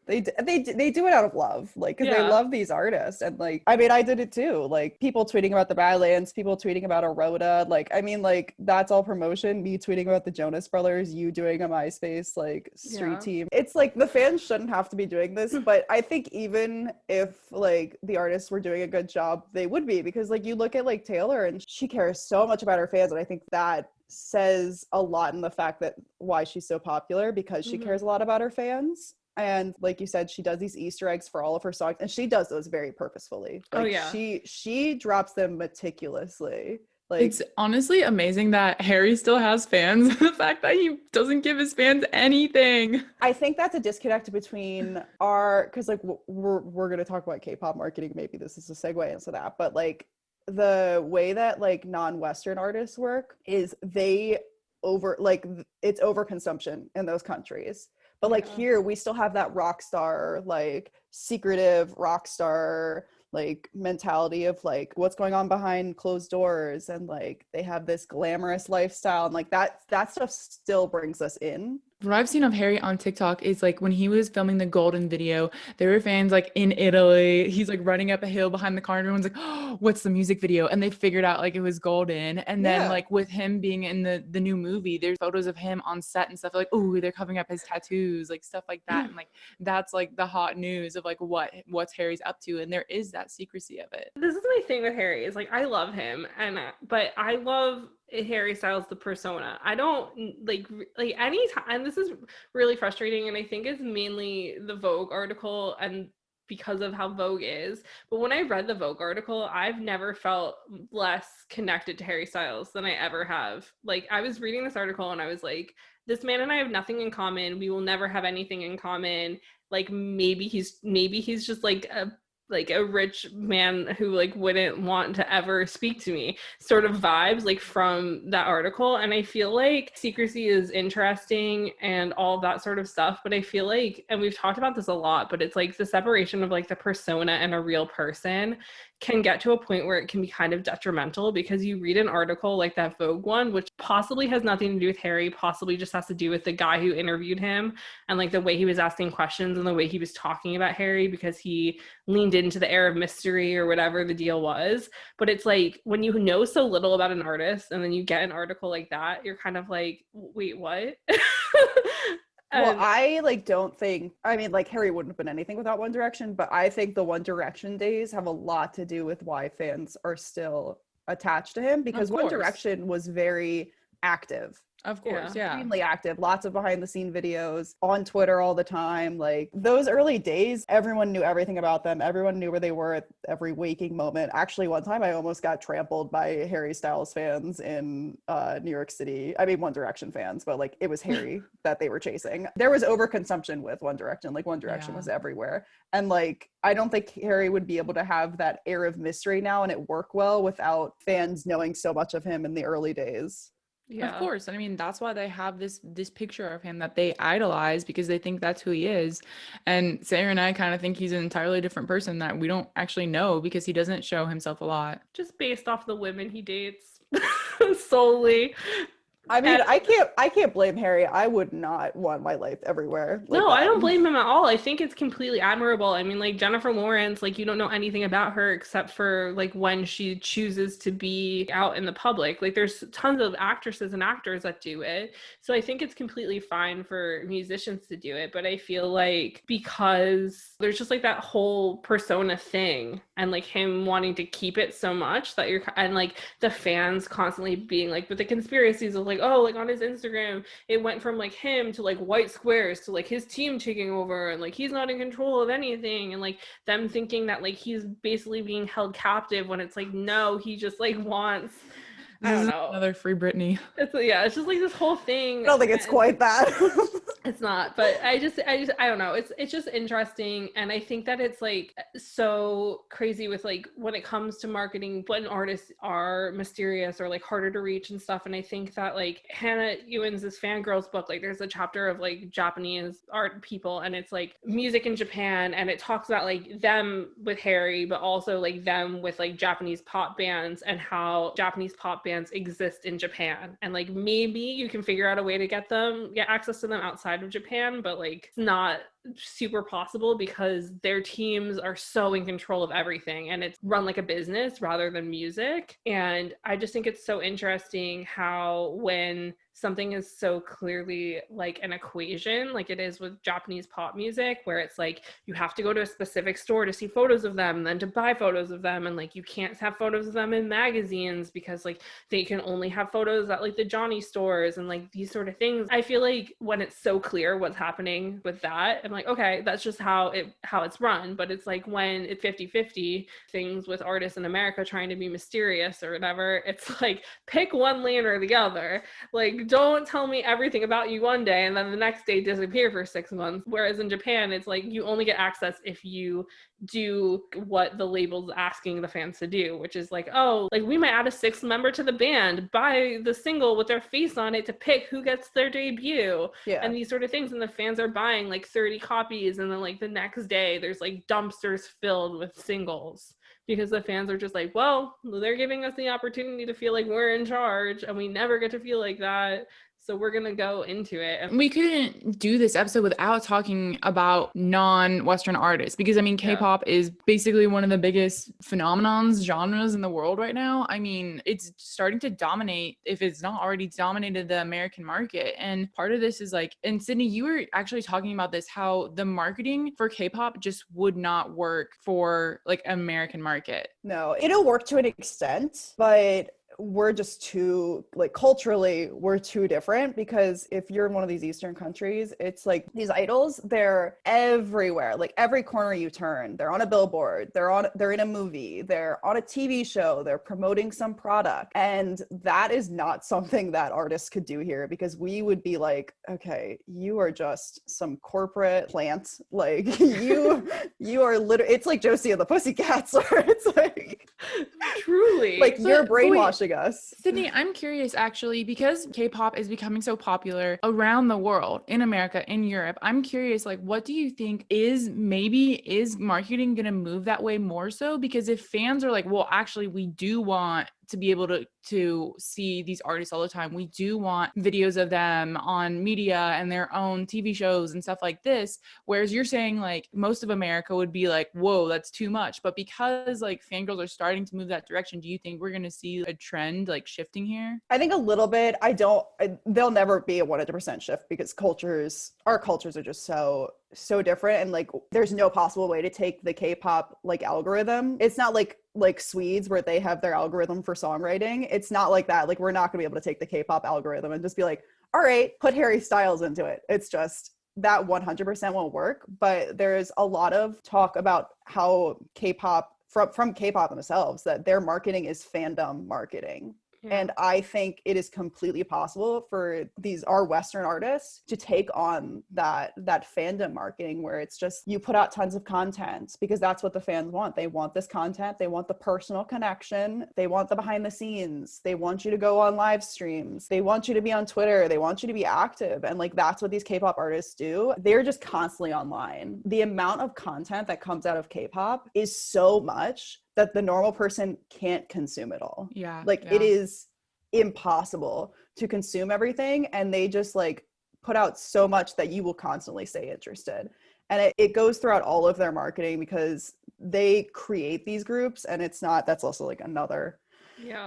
they do it out of love, like, because they love these artists. And like, I mean, I did it too, like people tweeting about the Badlands, people tweeting about Arota, like, I mean, like that's all promotion. Me tweeting about the Jonas Brothers, you doing a MySpace like street team. It's like the fans shouldn't have to be doing this, but I think even if like the artists were doing a good job, they would be, because like you look at like Taylor, and she cares so much about her fans, and I think that says a lot in the fact that why she's so popular, because she cares a lot about her fans. And like you said, she does these Easter eggs for all of her songs, and she does those very purposefully. Like, she drops them meticulously. Like, it's honestly amazing that Harry still has fans. The fact that he doesn't give his fans anything. I think that's a disconnect between because like we're gonna talk about K-pop marketing. Maybe this is a segue into that, but like the way that like non-Western artists work is it's overconsumption in those countries. But like here, we still have that rock star, like secretive rock star, like mentality of like what's going on behind closed doors, and like they have this glamorous lifestyle, and like that stuff still brings us in. What I've seen of Harry on TikTok is like when he was filming the Golden video, there were fans like in Italy. He's like running up a hill behind the car, and everyone's like, oh, what's the music video? And they figured out like it was Golden. And then like with him being in the new movie, there's photos of him on set and stuff like, oh, they're covering up his tattoos, like stuff like that. And like that's like the hot news of like what's Harry's up to. And there is that secrecy of it. This is my thing with Harry, is like I love him, but I love Harry Styles the persona. I don't like any time, and this is really frustrating, and I think it's mainly the Vogue article and because of how Vogue is. But when I read the Vogue article, I've never felt less connected to Harry Styles than I ever have. Like, I was reading this article and I was like, this man and I have nothing in common. We will never have anything in common. Like, maybe he's just like a rich man who like wouldn't want to ever speak to me sort of vibes like from that article. And I feel like secrecy is interesting and all that sort of stuff, but I feel like, and we've talked about this a lot, but it's like the separation of like the persona and a real person can get to a point where it can be kind of detrimental, because you read an article like that Vogue one, which possibly has nothing to do with Harry, possibly just has to do with the guy who interviewed him and like the way he was asking questions and the way he was talking about Harry, because he leaned into the air of mystery or whatever the deal was. But it's like, when you know so little about an artist and then you get an article like that, you're kind of like, wait, what? Well, I like don't think, I mean, like Harry wouldn't have been anything without One Direction, but I think the One Direction days have a lot to do with why fans are still attached to him, because One Direction was very active. Of course, yeah. Extremely active, lots of behind the scene videos on Twitter all the time. Like those early days, everyone knew everything about them. Everyone knew where they were at every waking moment. Actually, one time I almost got trampled by Harry Styles fans in New York City. I mean, One Direction fans, but like it was Harry that they were chasing. There was overconsumption with One Direction. Like One Direction was everywhere. And like, I don't think Harry would be able to have that air of mystery now and it work well without fans knowing so much of him in the early days. Yeah. Of course. I mean, that's why they have this picture of him that they idolize, because they think that's who he is. And Sarah and I kind of think he's an entirely different person that we don't actually know, because he doesn't show himself a lot. Just based off the women he dates solely. I mean, I can't blame Harry. I would not want my life everywhere. No, I don't blame him at all. I think it's completely admirable. I mean, like Jennifer Lawrence, like you don't know anything about her except for like when she chooses to be out in the public. Like there's tons of actresses and actors that do it. So I think it's completely fine for musicians to do it. But I feel like because there's just like that whole persona thing and like him wanting to keep it so much that and like the fans constantly being like with the conspiracies of like, oh, like on his Instagram, it went from like him to like white squares to like his team taking over and like he's not in control of anything, and like them thinking that like he's basically being held captive when it's like, no, he just like wants, I don't know, another Free Britney. It's just like this whole thing. I don't think it's quite that. It's not, but I don't know. It's just interesting. And I think that it's like so crazy with like when it comes to marketing, when artists are mysterious or like harder to reach and stuff. And I think that like Hannah Ewan's Fangirls book, like there's a chapter of like Japanese art people, and it's like music in Japan, and it talks about like them with Harry, but also like them with like Japanese pop bands and how Japanese pop bands exist in Japan. And like maybe you can figure out a way to get access to them outside of Japan, but like it's not super possible because their teams are so in control of everything and it's run like a business rather than music. And I just think it's so interesting how when something is so clearly like an equation, like it is with Japanese pop music, where it's like you have to go to a specific store to see photos of them and then to buy photos of them, and like you can't have photos of them in magazines because like they can only have photos at like the Johnny stores and like these sort of things. I feel like when it's so clear what's happening with that, I'm like, okay, that's just how it's run. But it's like when it's 50-50 things with artists in America trying to be mysterious or whatever, it's like pick one lane or the other. Like, don't tell me everything about you one day and then the next day disappear for 6 months. Whereas in Japan, it's like you only get access if you do what the label's asking the fans to do, which is like, oh, like we might add a 6th member to the band, buy the single with their face on it to pick who gets their debut, and these sort of things. And the fans are buying like 30 copies, and then like the next day there's like dumpsters filled with singles because the fans are just like, well, they're giving us the opportunity to feel like we're in charge and we never get to feel like that. So we're going to go into it. We couldn't do this episode without talking about non-Western artists, because I mean, K-pop is basically one of the biggest genres in the world right now. I mean, it's starting to dominate, if it's not already dominated, the American market. And part of this is like, and Sydney, you were actually talking about this, how the marketing for K-pop just would not work for like American market. No, it'll work to an extent, but we're just too, like, culturally we're too different, because if you're in one of these Eastern countries, it's like these idols, they're everywhere, like every corner you turn, they're on a billboard, they're in a movie, they're on a TV show, they're promoting some product. And that is not something that artists could do here, because we would be like, okay, you are just some corporate plant, like you are literally, it's like Josie and the Pussycats, or it's like Truly. like you're But wait, brainwashing us. Sydney, I'm curious actually, because K-pop is becoming so popular around the world, in America, in Europe. I'm curious, like, what do you think is marketing going to move that way more so? Because if fans are like, well, actually, we do want to be able to see these artists all the time. We do want videos of them on media and their own TV shows and stuff like this. Whereas you're saying like most of America would be like, whoa, that's too much. But because like fangirls are starting to move that direction, do you think we're going to see a trend like shifting here? I think a little bit. They'll never be a 100% shift, because our cultures are just so different, and like there's no possible way to take the K-pop like algorithm. It's not like Swedes, where they have their algorithm for songwriting. It's not like that. Like, we're not gonna be able to take the K-pop algorithm and just be like, all right, put Harry Styles into it. It's just that 100% won't work. But there's a lot of talk about how K-pop, from K-pop themselves, that their marketing is fandom marketing. Yeah. And I think it is completely possible for our Western artists to take on that fandom marketing, where it's just, you put out tons of content because that's what the fans want. They want this content. They want the personal connection. They want the behind the scenes. They want you to go on live streams. They want you to be on Twitter. They want you to be active. And like, that's what these K-pop artists do. They're just constantly online. The amount of content that comes out of K-pop is so much that the normal person can't consume it all. Yeah. Like, it is impossible to consume everything. And they just like put out so much that you will constantly stay interested. And it goes throughout all of their marketing, because they create these groups. And that's also like another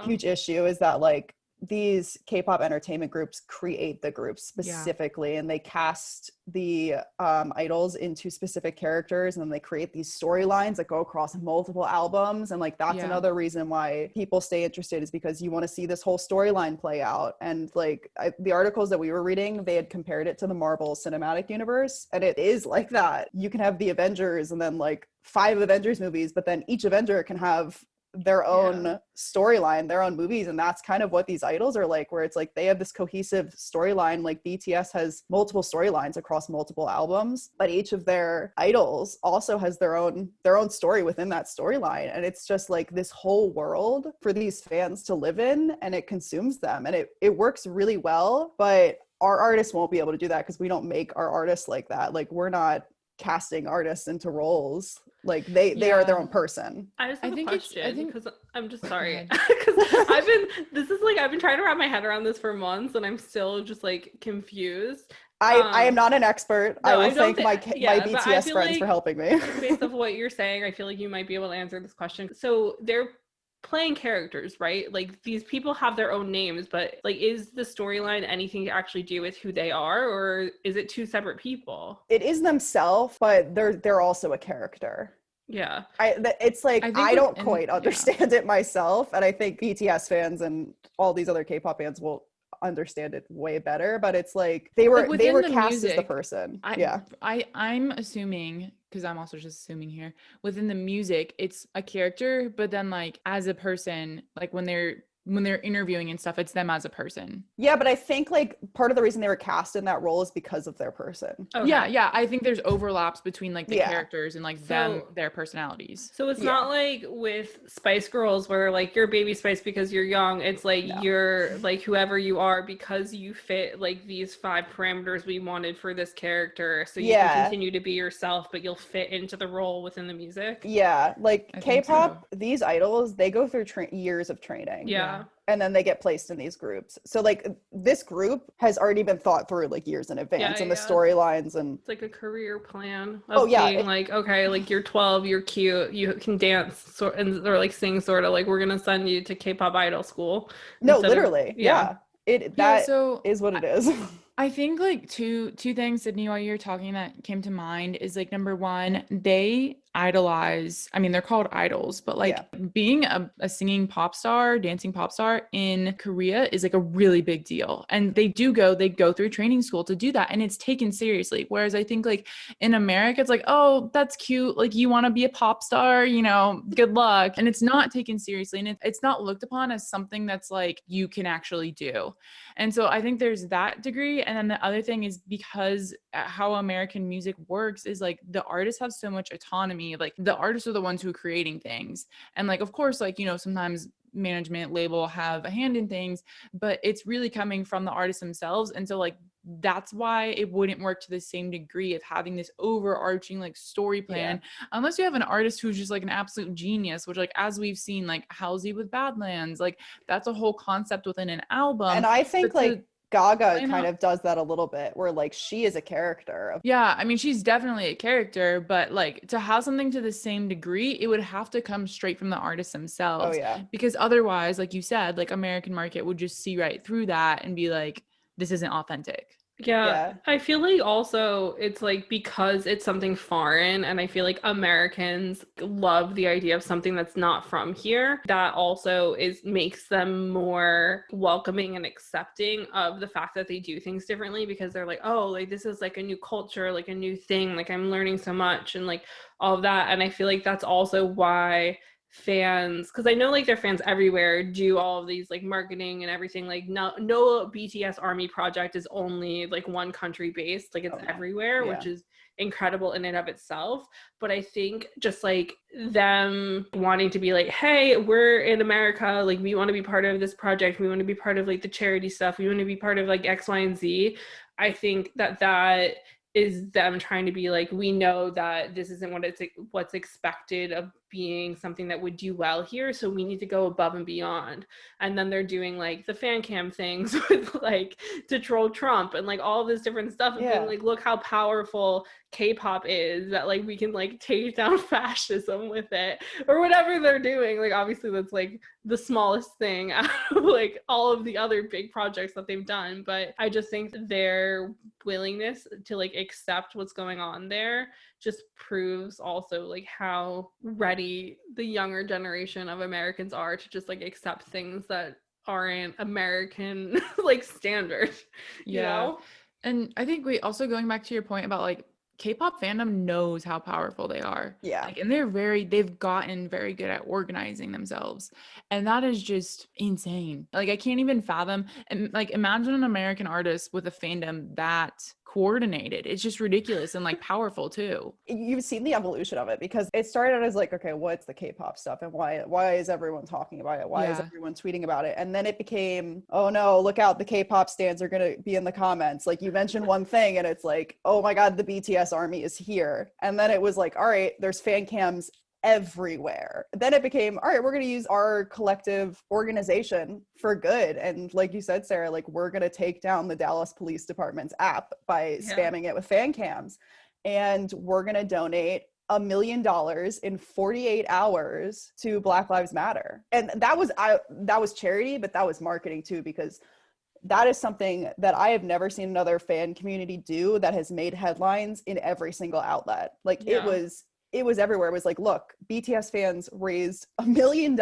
huge issue, is that like these K-pop entertainment groups create the groups specifically, and they cast the idols into specific characters, and then they create these storylines that go across multiple albums. And like, that's another reason why people stay interested, is because you want to see this whole storyline play out. And like, the articles that we were reading, they had compared it to the Marvel Cinematic Universe, and it is like that. You can have the Avengers and then like 5 Avengers movies, but then each Avenger can have their own storyline, their own movies. And that's kind of what these idols are like, where it's like they have this cohesive storyline. Like BTS has multiple storylines across multiple albums, but each of their idols also has their own story within that storyline. And it's just like this whole world for these fans to live in, and it consumes them, and it works really well. But our artists won't be able to do that, because we don't make our artists like that. Like, we're not casting artists into roles. Like, they are their own person. I just have a question, because I'm just sorry, ahead. because I've been trying to wrap my head around this for months, and I'm still just like confused. I am not an expert. No, I will thank my BTS friends for helping me. Based off what you're saying, I feel like you might be able to answer this question. So they're playing characters, right? Like, these people have their own names, but like, is the storyline anything to actually do with who they are, or is it 2 separate people? It is themselves, but they're also a character. Yeah. It's like, I don't quite understand it myself, and I think BTS fans and all these other K-pop fans will understand it way better. But it's like they were cast music, as the person. I'm assuming, because I'm also just assuming here, within the music it's a character, but then like as a person, like when they're interviewing and stuff, it's them as a person. Yeah, but I think like part of the reason they were cast in that role is because of their person. Okay. Yeah. I think there's overlaps between like the characters and like their personalities. So it's not like with Spice Girls where like you're Baby Spice because you're young. It's like you're like whoever you are because you fit like these 5 parameters we wanted for this character. So you can continue to be yourself, but you'll fit into the role within the music. Yeah, like K-pop, these idols, they go through years of training. Yeah. And then they get placed in these groups. So like this group has already been thought through like years in advance, and the storylines, and it's like a career plan of being like, okay, like you're 12, you're cute, you can dance or like sing, sort of like we're gonna send you to K-pop idol school. No, literally. So is what it is. I think like two things, Sydney, while you're talking that came to mind is like, number one, they idolize, I mean, they're called idols, but like being a singing pop star, dancing pop star in Korea is like a really big deal. And they go through training school to do that. And it's taken seriously. Whereas I think like in America, it's like, oh, that's cute. Like you want to be a pop star, you know, good luck. And it's not taken seriously. And it's not looked upon as something that's like you can actually do. And so I think there's that degree. And then the other thing is because how American music works is like the artists have so much autonomy. Like the artists are the ones who are creating things. And like, of course, like, you know, sometimes management label have a hand in things, but it's really coming from the artists themselves. And so like, that's why it wouldn't work to the same degree of having this overarching like story plan, unless you have an artist who's just like an absolute genius, which like, as we've seen, like Halsey with Badlands, like that's a whole concept within an album. And I think like Gaga kind of does that a little bit where like she is a character. Yeah, I mean, she's definitely a character, but like to have something to the same degree, it would have to come straight from the artists themselves. Oh yeah. Because otherwise, like you said, like American market would just see right through that and be like, this isn't authentic. Yeah, I feel like also it's like because it's something foreign, and I feel like Americans love the idea of something that's not from here. That also makes them more welcoming and accepting of the fact that they do things differently, because they're like, oh, like this is like a new culture, like a new thing, like I'm learning so much and like all of that. And I feel like that's also why fans, because I know like their fans everywhere do all of these like marketing and everything, like no BTS army project is only like one country based, like it's everywhere, which is incredible in and of itself. But I think just like them wanting to be like, hey, we're in America, like we want to be part of this project, we want to be part of like the charity stuff, we want to be part of like X, Y, and Z. I think that is them trying to be like, we know that this isn't what's expected of being something that would do well here, so we need to go above and beyond. And then they're doing like the fan cam things with like to troll Trump and like all this different stuff, and being like, look how powerful K-pop is, that like we can like take down fascism with it, or whatever they're doing. Like obviously that's like the smallest thing out of like all of the other big projects that they've done, but I just think their willingness to like accept what's going on there just proves also like how ready the younger generation of Americans are to just like accept things that aren't American like standard, you know? And I think also going back to your point about like K-pop fandom knows how powerful they are. Yeah. Like, and they've gotten very good at organizing themselves. And that is just insane. Like I can't even fathom, and like imagine an American artist with a fandom that coordinated. It's just ridiculous and like powerful too. You've seen the evolution of it, because it started out as like, okay, what's the K-pop stuff and why is everyone talking about it? Why is everyone tweeting about it? And then it became, oh no, look out, the K-pop stans are going to be in the comments. Like you mentioned one thing and it's like, oh my God, the BTS army is here. And then it was like, all right, there's fan cams everywhere. Then it became, all right, we're going to use our collective organization for good. And like you said, Sarah, like we're going to take down the Dallas Police Department's app by spamming it with fan cams. And we're going to donate $1 million in 48 hours to Black Lives Matter. And that was charity, but that was marketing too, because that is something that I have never seen another fan community do that has made headlines in every single outlet. Like it was everywhere. It was like, look, BTS fans raised $1 million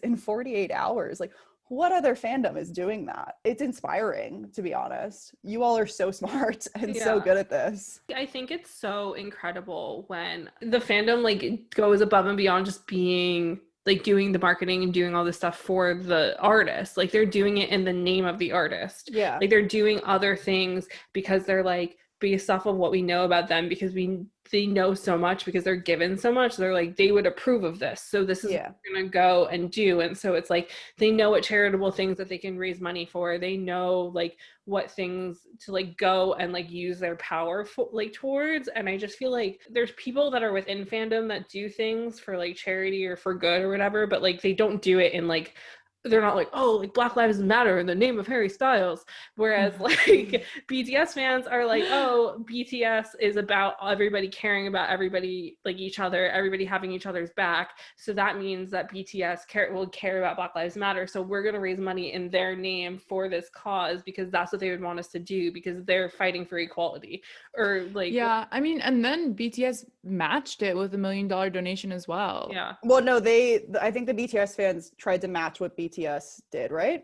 in 48 hours. Like what other fandom is doing that? It's inspiring, to be honest. You all are so smart and so good at this. I think it's so incredible when the fandom like goes above and beyond just being like doing the marketing and doing all this stuff for the artist. Like they're doing it in the name of the artist. Yeah. Like they're doing other things because they're like, based off of what we know about them, because they know so much, because they're given so much, they're like, they would approve of this, so this is what we're gonna go and do. And so it's like they know what charitable things that they can raise money for, they know like what things to like go and like use their power for, like towards. And I just feel like there's people that are within fandom that do things for like charity or for good or whatever, but like they don't do it in like, they're not like, oh, like Black Lives Matter in the name of Harry Styles. Whereas like BTS fans are like, oh, BTS is about everybody caring about everybody, like each other, everybody having each other's back. So that means that BTS will care about Black Lives Matter. So we're going to raise money in their name for this cause, because that's what they would want us to do, because they're fighting for equality. Or like, I mean, and then BTS matched it with $1 million donation as well. Yeah. Well, no, I think the BTS fans tried to match what BTS did, right?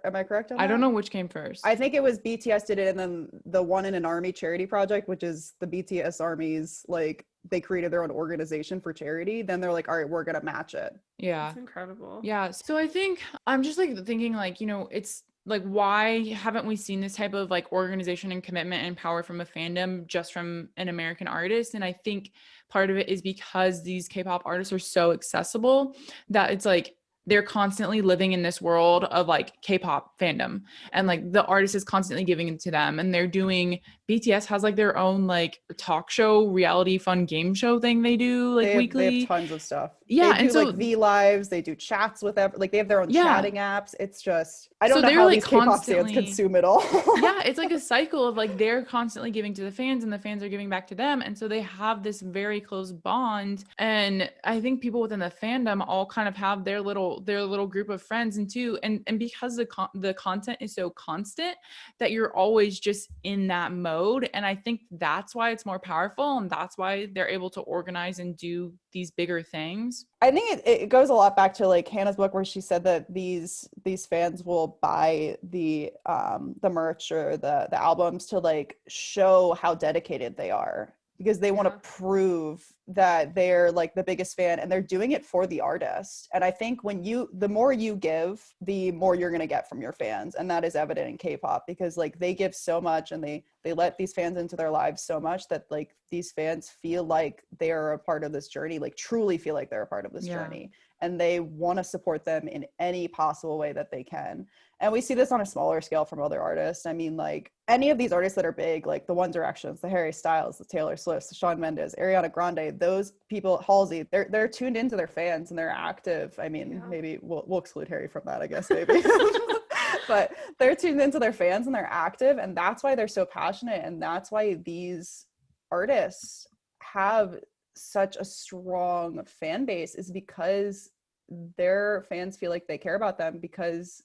Am I correct on that? I don't know which came first. I think it was BTS did it, and then the One in an Army charity project, which is the BTS Army's, like, they created their own organization for charity. Then they're like, all right, we're gonna match it. Yeah. That's incredible. Yeah. So I think I'm just like thinking like, it's like, why haven't we seen this type of like organization and commitment and power from a fandom just from an American artist? And I think part of it is because these K-pop artists are so accessible that it's like they're constantly living in this world of like K-pop fandom, and like the artist is constantly giving it to them, and they're doing, BTS has like their own like talk show, reality fun game show thing they do like weekly. They have tons of stuff. Yeah, they do and so like V lives, they do chats with like they have their own Yeah. chatting apps. It's just, I don't So know they're, how like, these K-pop fans constantly- consume it all. Yeah, it's like a cycle of like they're constantly giving to the fans and the fans are giving back to them, and so they have this very close bond. And I think people within the fandom all kind of have their little group of friends, and because the content is so constant that you're always just in that mode. And I think that's why it's more powerful, and that's why they're able to organize and do these bigger things. I think it goes a lot back to like Hannah's book, where she said that these fans will buy the merch or the albums to like show how dedicated they are, because they want to prove that they're like the biggest fan, and they're doing it for the artist. And I think the more you give, the more you're going to get from your fans. And that is evident in K-pop, because like they give so much, and they let these fans into their lives so much that like these fans feel like they're a part of this journey, like truly feel like they're a part of this journey. And they want to support them in any possible way that they can. And we see this on a smaller scale from other artists. I mean, like any of these artists that are big, like the One Directions, the Harry Styles, the Taylor Swifts, the Shawn Mendes, Ariana Grande, those people, Halsey, they're tuned into their fans and they're active. I mean, maybe we'll exclude Harry from that, I guess, maybe. But they're tuned into their fans and they're active, and that's why they're so passionate. And that's why these artists have such a strong fan base, is because their fans feel like they care about them, because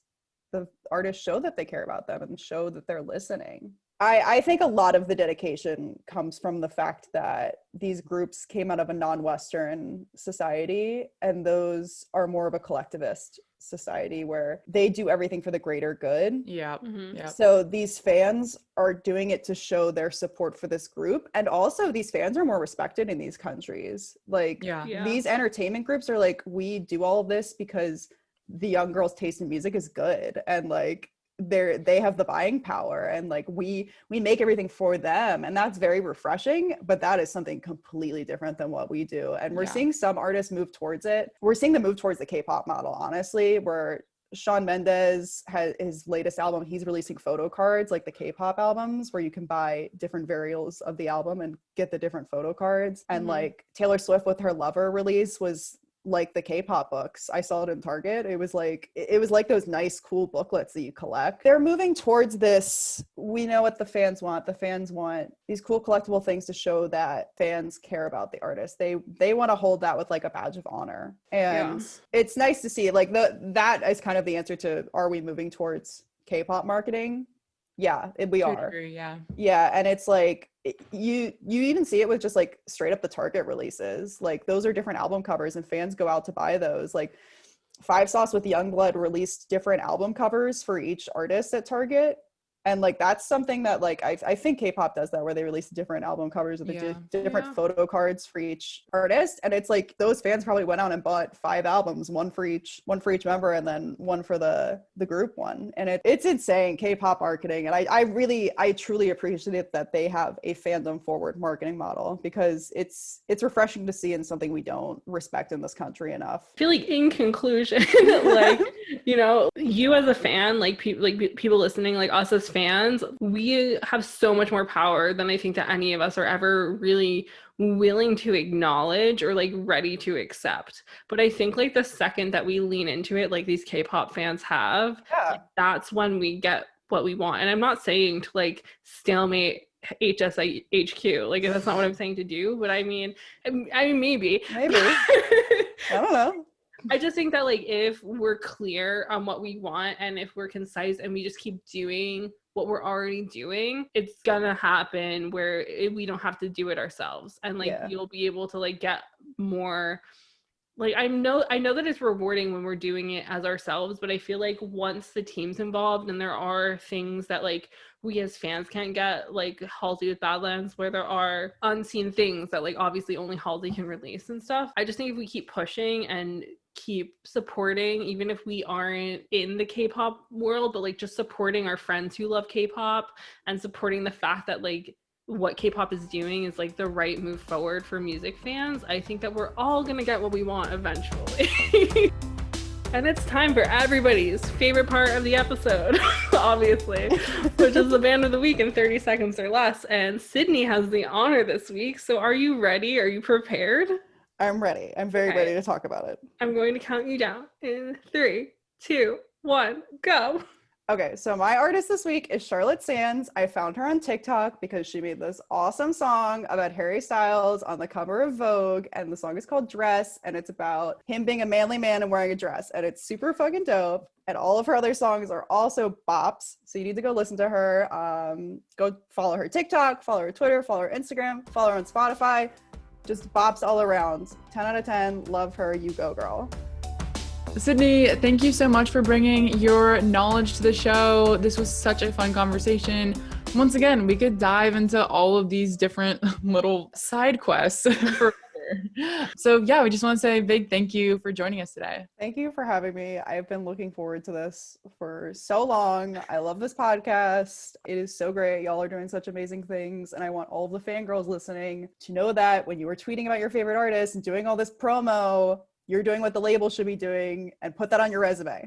the artists show that they care about them and show that they're listening. I think a lot of the dedication comes from the fact that these groups came out of a non-Western society, and those are more of a collectivist society where they do everything for the greater good. Yeah. Mm-hmm. Yeah. So these fans are doing it to show their support for this group. And also these fans are more respected in these countries. Like these entertainment groups are like, we do all of this because the young girls' taste in music is good, and like they have the buying power, and like we make everything for them, and that's very refreshing. But that is something completely different than what we do, and we're seeing some artists move towards it. We're seeing them move towards the K-pop model, honestly, where Shawn Mendes has his latest album, he's releasing photo cards like the K-pop albums, where you can buy different variants of the album and get the different photo cards. And like Taylor Swift with her Lover release was like the K-pop books. I saw it in Target. It was like those nice cool booklets that you collect. They're moving towards this, we know what the fans want. The fans want these cool collectible things to show that fans care about the artist. They want to hold that with like a badge of honor. And it's nice to see like that is kind of the answer to, are we moving towards K-pop marketing? Yeah, we are. Yeah, and it's like you even see it with just like straight up the Target releases. Like those are different album covers, and fans go out to buy those. Like Five Sauce with Youngblood released different album covers for each artist at Target. And like that's something that like I think K-pop does that, where they release different album covers with different photo cards for each artist. And it's like those fans probably went out and bought 5 albums, one for each member, and then one for the group one. And it's insane, K-pop marketing. And I truly appreciate that they have a fandom forward marketing model, because it's refreshing to see, in something we don't respect in this country enough. I feel like in conclusion, like, you know, you as a fan, like people listening, like us as fans, we have so much more power than I think that any of us are ever really willing to acknowledge or like ready to accept. But I think like the second that we lean into it, like these K-pop fans have, like, that's when we get what we want. And I'm not saying to like stalemate HSHQ, like that's not what I'm saying to do, but I mean maybe I don't know. I just think that like if we're clear on what we want, and if we're concise and we just keep doing what we're already doing, it's gonna happen where we don't have to do it ourselves, and like you'll be able to like get more. Like I know that it's rewarding when we're doing it as ourselves, but I feel like once the team's involved and there are things that like we as fans can't get, like Halsey with Badlands, where there are unseen things that like obviously only Halsey can release and stuff. I just think if we keep pushing and keep supporting, even if we aren't in the K-pop world, but like just supporting our friends who love K-pop and supporting the fact that like what K-pop is doing is like the right move forward for music fans, I think that we're all gonna get what we want eventually. And it's time for everybody's favorite part of the episode, obviously, which is the band of the week in 30 seconds or less. And Sydney has the honor this week. So are you ready? Are you prepared? I'm ready. I'm very ready to talk about it. I'm going to count you down in 3, 2, 1, go. Okay, so my artist this week is Charlotte Sands. I found her on TikTok because she made this awesome song about Harry Styles on the cover of Vogue, and the song is called Dress, and it's about him being a manly man and wearing a dress, and it's super fucking dope. And all of her other songs are also bops, so you need to go listen to her. Go follow her TikTok, follow her Twitter, follow her Instagram, follow her on Spotify. Just bops all around. 10 out of 10. Love her. You go, girl. Sydney, thank you so much for bringing your knowledge to the show. This was such a fun conversation. Once again, we could dive into all of these different little side quests forever. So yeah, we just want to say a big thank you for joining us today. Thank you for having me. I've been looking forward to this for so long. I love this podcast. It is so great. Y'all are doing such amazing things. And I want all of the fangirls listening to know that when you were tweeting about your favorite artist and doing all this promo, you're doing what the label should be doing, and put that on your resume.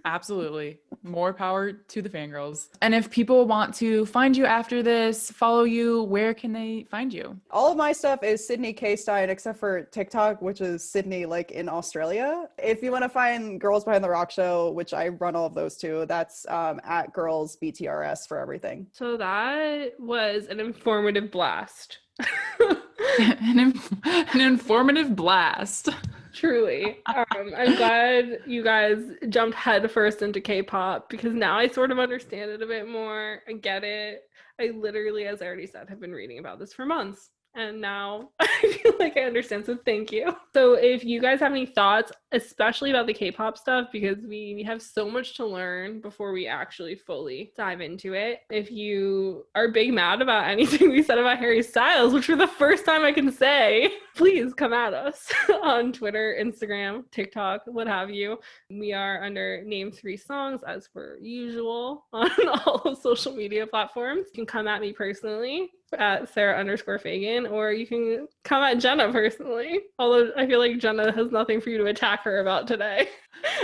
Absolutely. More power to the fangirls. And if people want to find you after this, follow you, where can they find you? All of my stuff is Sydney K. Stein, except for TikTok, which is Sydney, like in Australia. If you want to find Girls Behind the Rock Show, which I run all of those too, that's at Girls BTRS for everything. So that was an informative blast. An informative blast. Truly. I'm glad you guys jumped headfirst into K-pop, because now I sort of understand it a bit more. I get it. I literally, as I already said, have been reading about this for months. And now I feel like I understand, so thank you. So if you guys have any thoughts, especially about the K-pop stuff, because we have so much to learn before we actually fully dive into it. If you are big mad about anything we said about Harry Styles, which for the first time I can say, please come at us on Twitter, Instagram, TikTok, what have you. We are under Name 3 Songs as per usual on all social media platforms. You can come at me personally at Sarah_Fagan, or you can come at Jenna personally. Although I feel like Jenna has nothing for you to attack her about today.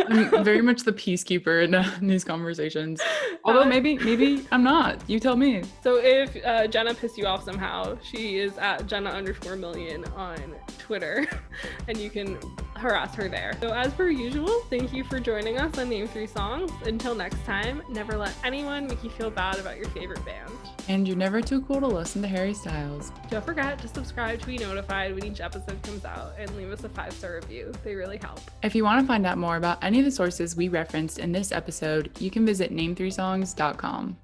I'm very much the peacekeeper in these conversations. Although maybe I'm not. You tell me. So if Jenna pissed you off somehow, she is at Jenna_million on Twitter, and you can harass her there. So as per usual, thank you for joining us on Name 3 Songs. Until next time, never let anyone make you feel bad about your favorite band. And you're never too cool to listen to Harry Styles. Don't forget to subscribe to be notified when each episode comes out, and leave us a 5-star review. They really help. If you want to find out more about any of the sources we referenced in this episode, you can visit name3songs.com.